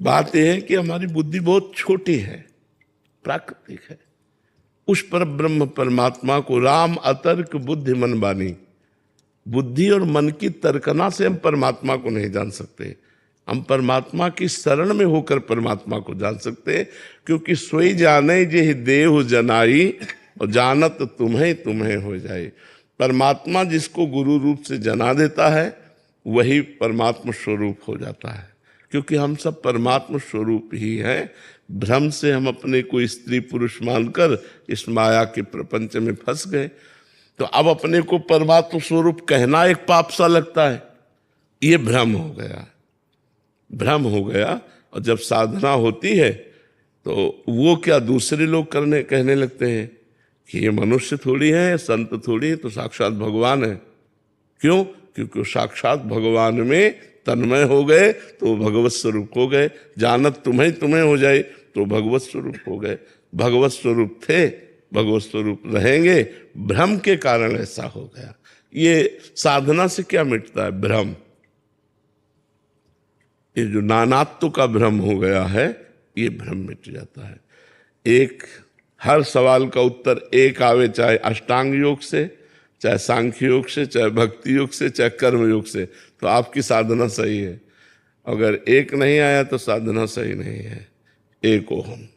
S3: बात यह है कि हमारी बुद्धि बहुत छोटी है, प्राकृतिक है। उस पर ब्रह्म परमात्मा को राम अतर्क बुद्धि मन बानी, बुद्धि और मन की तर्कना से हम परमात्मा को नहीं जान सकते। हम परमात्मा की शरण में होकर परमात्मा को जान सकते हैं, क्योंकि सोई जाने जे देह जनाई और जानत तुम्हें तुम्हें हो जाए। परमात्मा जिसको गुरु रूप से जना देता है वही परमात्मा स्वरूप हो जाता है, क्योंकि हम सब परमात्मा स्वरूप ही हैं। भ्रम से हम अपने को स्त्री पुरुष मानकर इस माया के प्रपंच में फंस गए। तो अब अपने को परमात्मा स्वरूप कहना एक पाप सा लगता है, ये भ्रम हो गया, भ्रम हो गया। और जब साधना होती है तो वो क्या दूसरे लोग कहने लगते हैं कि ये मनुष्य थोड़ी है, संत थोड़ी है, तो साक्षात भगवान है। क्यों? क्योंकि वो साक्षात भगवान में तन्मय हो गए तो वो भगवत स्वरूप हो गए। जानत तुम्हें तुम्हें हो जाए तो भगवत स्वरूप हो गए। भगवत स्वरूप थे, भगवत स्वरूप रहेंगे, भ्रम के कारण ऐसा हो गया। ये साधना से क्या मिटता है? भ्रम। ये जो नानात्व का भ्रम हो गया है, ये भ्रम मिट जाता है। एक, हर सवाल का उत्तर एक आवे, चाहे अष्टांग योग से, चाहे सांख्य योग से, चाहे भक्ति योग से, चाहे कर्म योग से, तो आपकी साधना सही है। अगर एक नहीं आया तो साधना सही नहीं है। एक हो हम,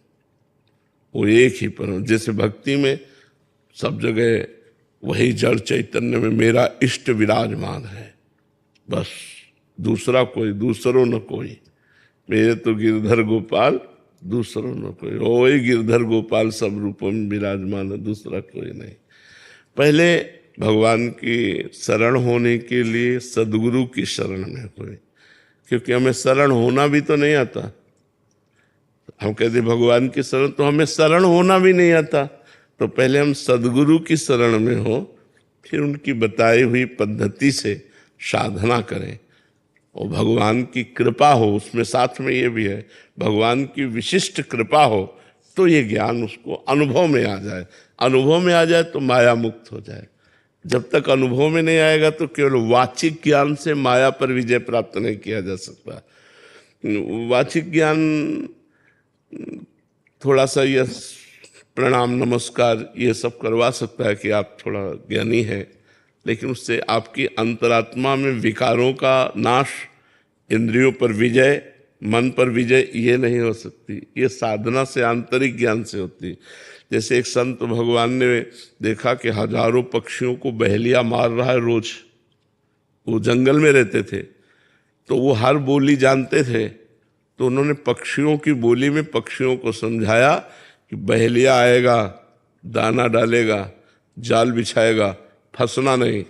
S3: वो एक ही परम। जैसे भक्ति में सब जगह वही जड़ चैतन्य में मेरा इष्ट विराजमान है, बस दूसरा कोई, दूसरों न कोई। मेरे तो गिरधर गोपाल दूसरों न कोई, वही गिरधर गोपाल सब रूपों में विराजमान है, दूसरा कोई नहीं। पहले भगवान की शरण होने के लिए सदगुरु की शरण में हुए, क्योंकि हमें शरण होना भी तो नहीं आता। हम कहते भगवान की शरण, तो हमें शरण होना भी नहीं आता। तो पहले हम सदगुरु की शरण में हो, फिर उनकी बताई हुई पद्धति से साधना करें और भगवान की कृपा हो। उसमें साथ में ये भी है, भगवान की विशिष्ट कृपा हो तो ये ज्ञान उसको अनुभव में आ जाए। अनुभव में आ जाए तो माया मुक्त हो जाए। जब तक अनुभव में नहीं आएगा तो केवल वाचिक ज्ञान से माया पर विजय प्राप्त नहीं किया जा सकता। वाचिक ज्ञान थोड़ा सा ये प्रणाम नमस्कार ये सब करवा सकता है कि आप थोड़ा ज्ञानी हैं, लेकिन उससे आपकी अंतरात्मा में विकारों का नाश, इंद्रियों पर विजय, मन पर विजय ये नहीं हो सकती। ये साधना से, आंतरिक ज्ञान से होती। जैसे एक संत भगवान ने देखा कि हजारों पक्षियों को बहेलिया मार रहा है रोज। वो जंगल में रहते थे तो वो हर बोली जानते थे, तो उन्होंने पक्षियों की बोली में पक्षियों को समझाया कि बहेलिया आएगा, दाना डालेगा, जाल बिछाएगा, फंसना नहीं।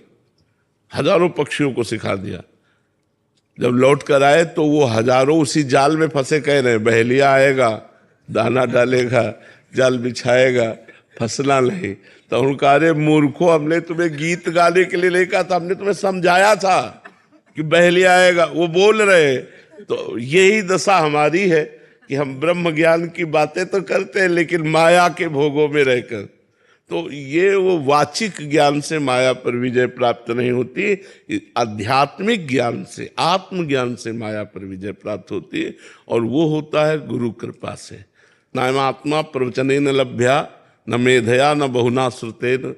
S3: हजारों पक्षियों को सिखा दिया। जब लौट कर आए तो वो हजारों उसी जाल में फंसे कह रहे हैं, बहेलिया आएगा, दाना डालेगा, जाल बिछाएगा, फंसना नहीं। तो उनका, अरे मूर्खों, हमने तुम्हें गीत गाने के लिए नहीं कहा था, हमने तुम्हें समझाया था कि बहेलिया आएगा। वो बोल रहे। तो यही दशा हमारी है कि हम ब्रह्म ज्ञान की बातें तो करते हैं लेकिन माया के भोगों में रहकर। तो ये वो वाचिक ज्ञान से माया पर विजय प्राप्त नहीं होती, आध्यात्मिक ज्ञान से, आत्मज्ञान से माया पर विजय प्राप्त होती है। और वो होता है गुरु कृपा से। नायमात्मा प्रवचनेन लभ्या न मेधया न बहुना श्रुतेन।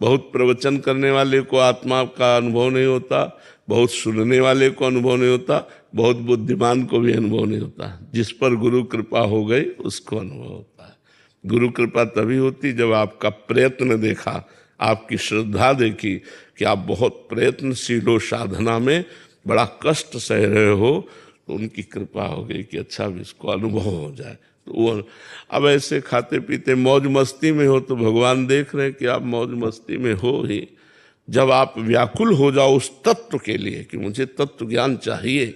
S3: बहुत प्रवचन करने वाले को आत्मा का अनुभव नहीं होता, बहुत सुनने वाले को अनुभव नहीं होता, बहुत बुद्धिमान को भी अनुभव नहीं होता। जिस पर गुरु कृपा हो गई उसको अनुभव होता है। गुरु कृपा तभी होती जब आपका प्रयत्न देखा, आपकी श्रद्धा देखी कि आप बहुत प्रयत्नशील हो, साधना में बड़ा कष्ट सह रहे हो, तो उनकी कृपा हो गई कि अच्छा भी इसको अनुभव हो जाए। तो वो अब ऐसे खाते पीते मौज मस्ती में हो तो भगवान देख रहे हैं कि आप मौज मस्ती में हो ही। जब आप व्याकुल हो जाओ उस तत्व के लिए कि मुझे तत्व ज्ञान चाहिए,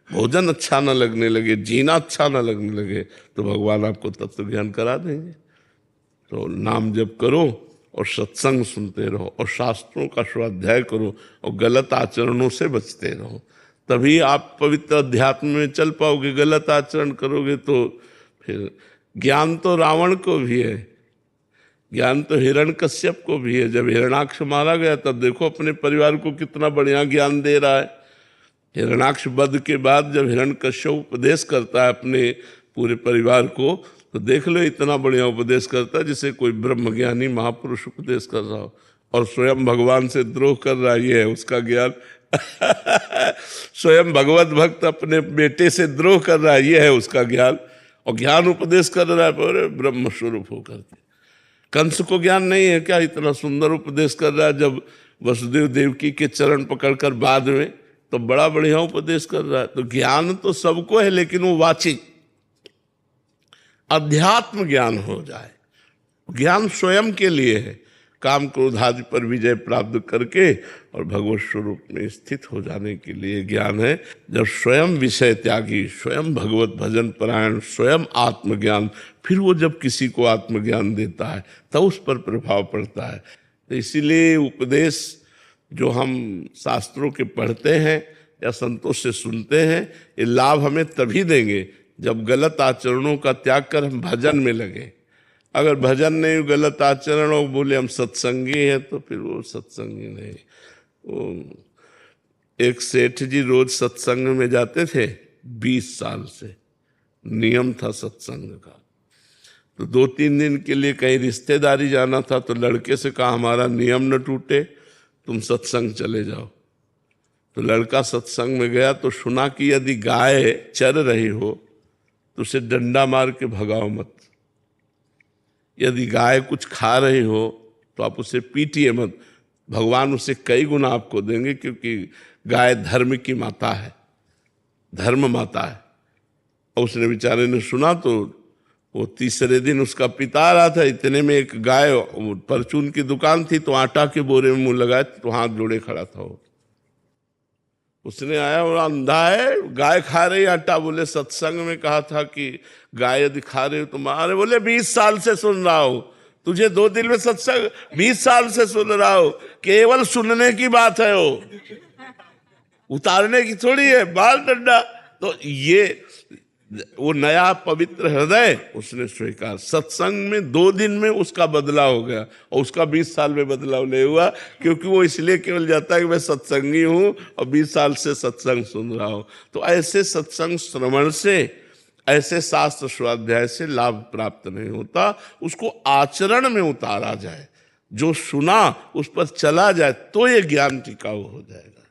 S3: भोजन अच्छा न लगने लगे, जीना अच्छा न लगने लगे, तो भगवान आपको तत्व ज्ञान करा देंगे। तो नाम जप करो और सत्संग सुनते रहो और शास्त्रों का स्वाध्याय करो और गलत आचरणों से बचते रहो, तभी आप पवित्र अध्यात्म में चल पाओगे। गलत आचरण करोगे तो फिर ज्ञान तो रावण को भी है, ज्ञान तो हिरण्यकश्यप को भी है। जब हिरणाक्ष मारा गया तब देखो अपने परिवार को कितना बढ़िया ज्ञान दे रहा है। हिरणाक्ष वध के बाद जब हिरण्यकश्यप उपदेश करता है अपने पूरे परिवार को, तो देख लो इतना बढ़िया उपदेश करता है जिसे कोई ब्रह्मज्ञानी महापुरुष उपदेश कर रहा हो, और स्वयं भगवान से द्रोह कर रहा है, ये है उसका ज्ञान। स्वयं भगवत भक्त अपने बेटे से द्रोह कर रहा है, ये है उसका ज्ञान, और ज्ञान उपदेश कर रहा है पूरे ब्रह्म स्वरूप होकर के। कंस को ज्ञान नहीं है क्या? इतना सुंदर उपदेश कर रहा है, जब वसुदेव देवकी के चरण पकड़कर बाद में, तो बड़ा बढ़िया उपदेश कर रहा है। तो ज्ञान तो सबको है, लेकिन वो वाचिक अध्यात्म ज्ञान हो जाए। ज्ञान स्वयं के लिए है, काम क्रोध आदि पर विजय प्राप्त करके और भगवत स्वरूप में स्थित हो जाने के लिए ज्ञान है। जब स्वयं विषय त्यागी, स्वयं भगवत भजन परायण, स्वयं आत्मज्ञान, फिर वो जब किसी को आत्मज्ञान देता है तब उस पर प्रभाव पड़ता है। तो इसीलिए उपदेश जो हम शास्त्रों के पढ़ते हैं या संतों से सुनते हैं, ये लाभ हमें तभी देंगे जब गलत आचरणों का त्याग कर हम भजन में लगे। अगर भजन नहीं, गलत आचरण और बोले हम सत्संगी हैं, तो फिर वो सत्संगी नहीं। वो एक सेठ जी रोज सत्संग में जाते थे 20 साल से, नियम था सत्संग का। तो 2-3 दिन के लिए कहीं रिश्तेदारी जाना था, तो लड़के से कहा हमारा नियम न टूटे, तुम सत्संग चले जाओ। तो लड़का सत्संग में गया तो सुना कि यदि गाय चर रही हो तो उसे डंडा मार के भगाओ मत, यदि गाय कुछ खा रही हो तो आप उसे पीटिए मत, भगवान उसे कई गुना आपको देंगे, क्योंकि गाय धर्म की माता है, धर्म माता है। और उसने बेचारे ने सुना तो वो तीसरे दिन उसका पिता आ रहा था, इतने में एक गाय, परचून की दुकान थी, तो आटा के बोरे में मुंह लगाए तो हाथ जोड़े खड़ा था वो। उसने आया और अंधा है, गाय खा रही आटा। बोले सत्संग में कहा था कि गाय यदि खा रही हो तो मारे। बोले 20 साल से सुन रहा हो, तुझे 2 दिन में सत्संग, 20 साल से सुन रहा हो, केवल सुनने की बात है, वो उतारने की थोड़ी है, बाल डंडा। तो ये वो नया पवित्र हृदय उसने स्वीकार। सत्संग में 2 दिन में उसका बदलाव हो गया, और उसका 20 साल में बदलाव नहीं हुआ, क्योंकि वो इसलिए केवल जाता है कि मैं सत्संगी हूं और 20 साल से सत्संग सुन रहा हूं। तो ऐसे सत्संग श्रवण से, ऐसे शास्त्र स्वाध्याय से लाभ प्राप्त नहीं होता, उसको आचरण में उतारा जाए, जो सुना उस पर चला जाए, तो ये ज्ञान टिकाऊ हो जाएगा।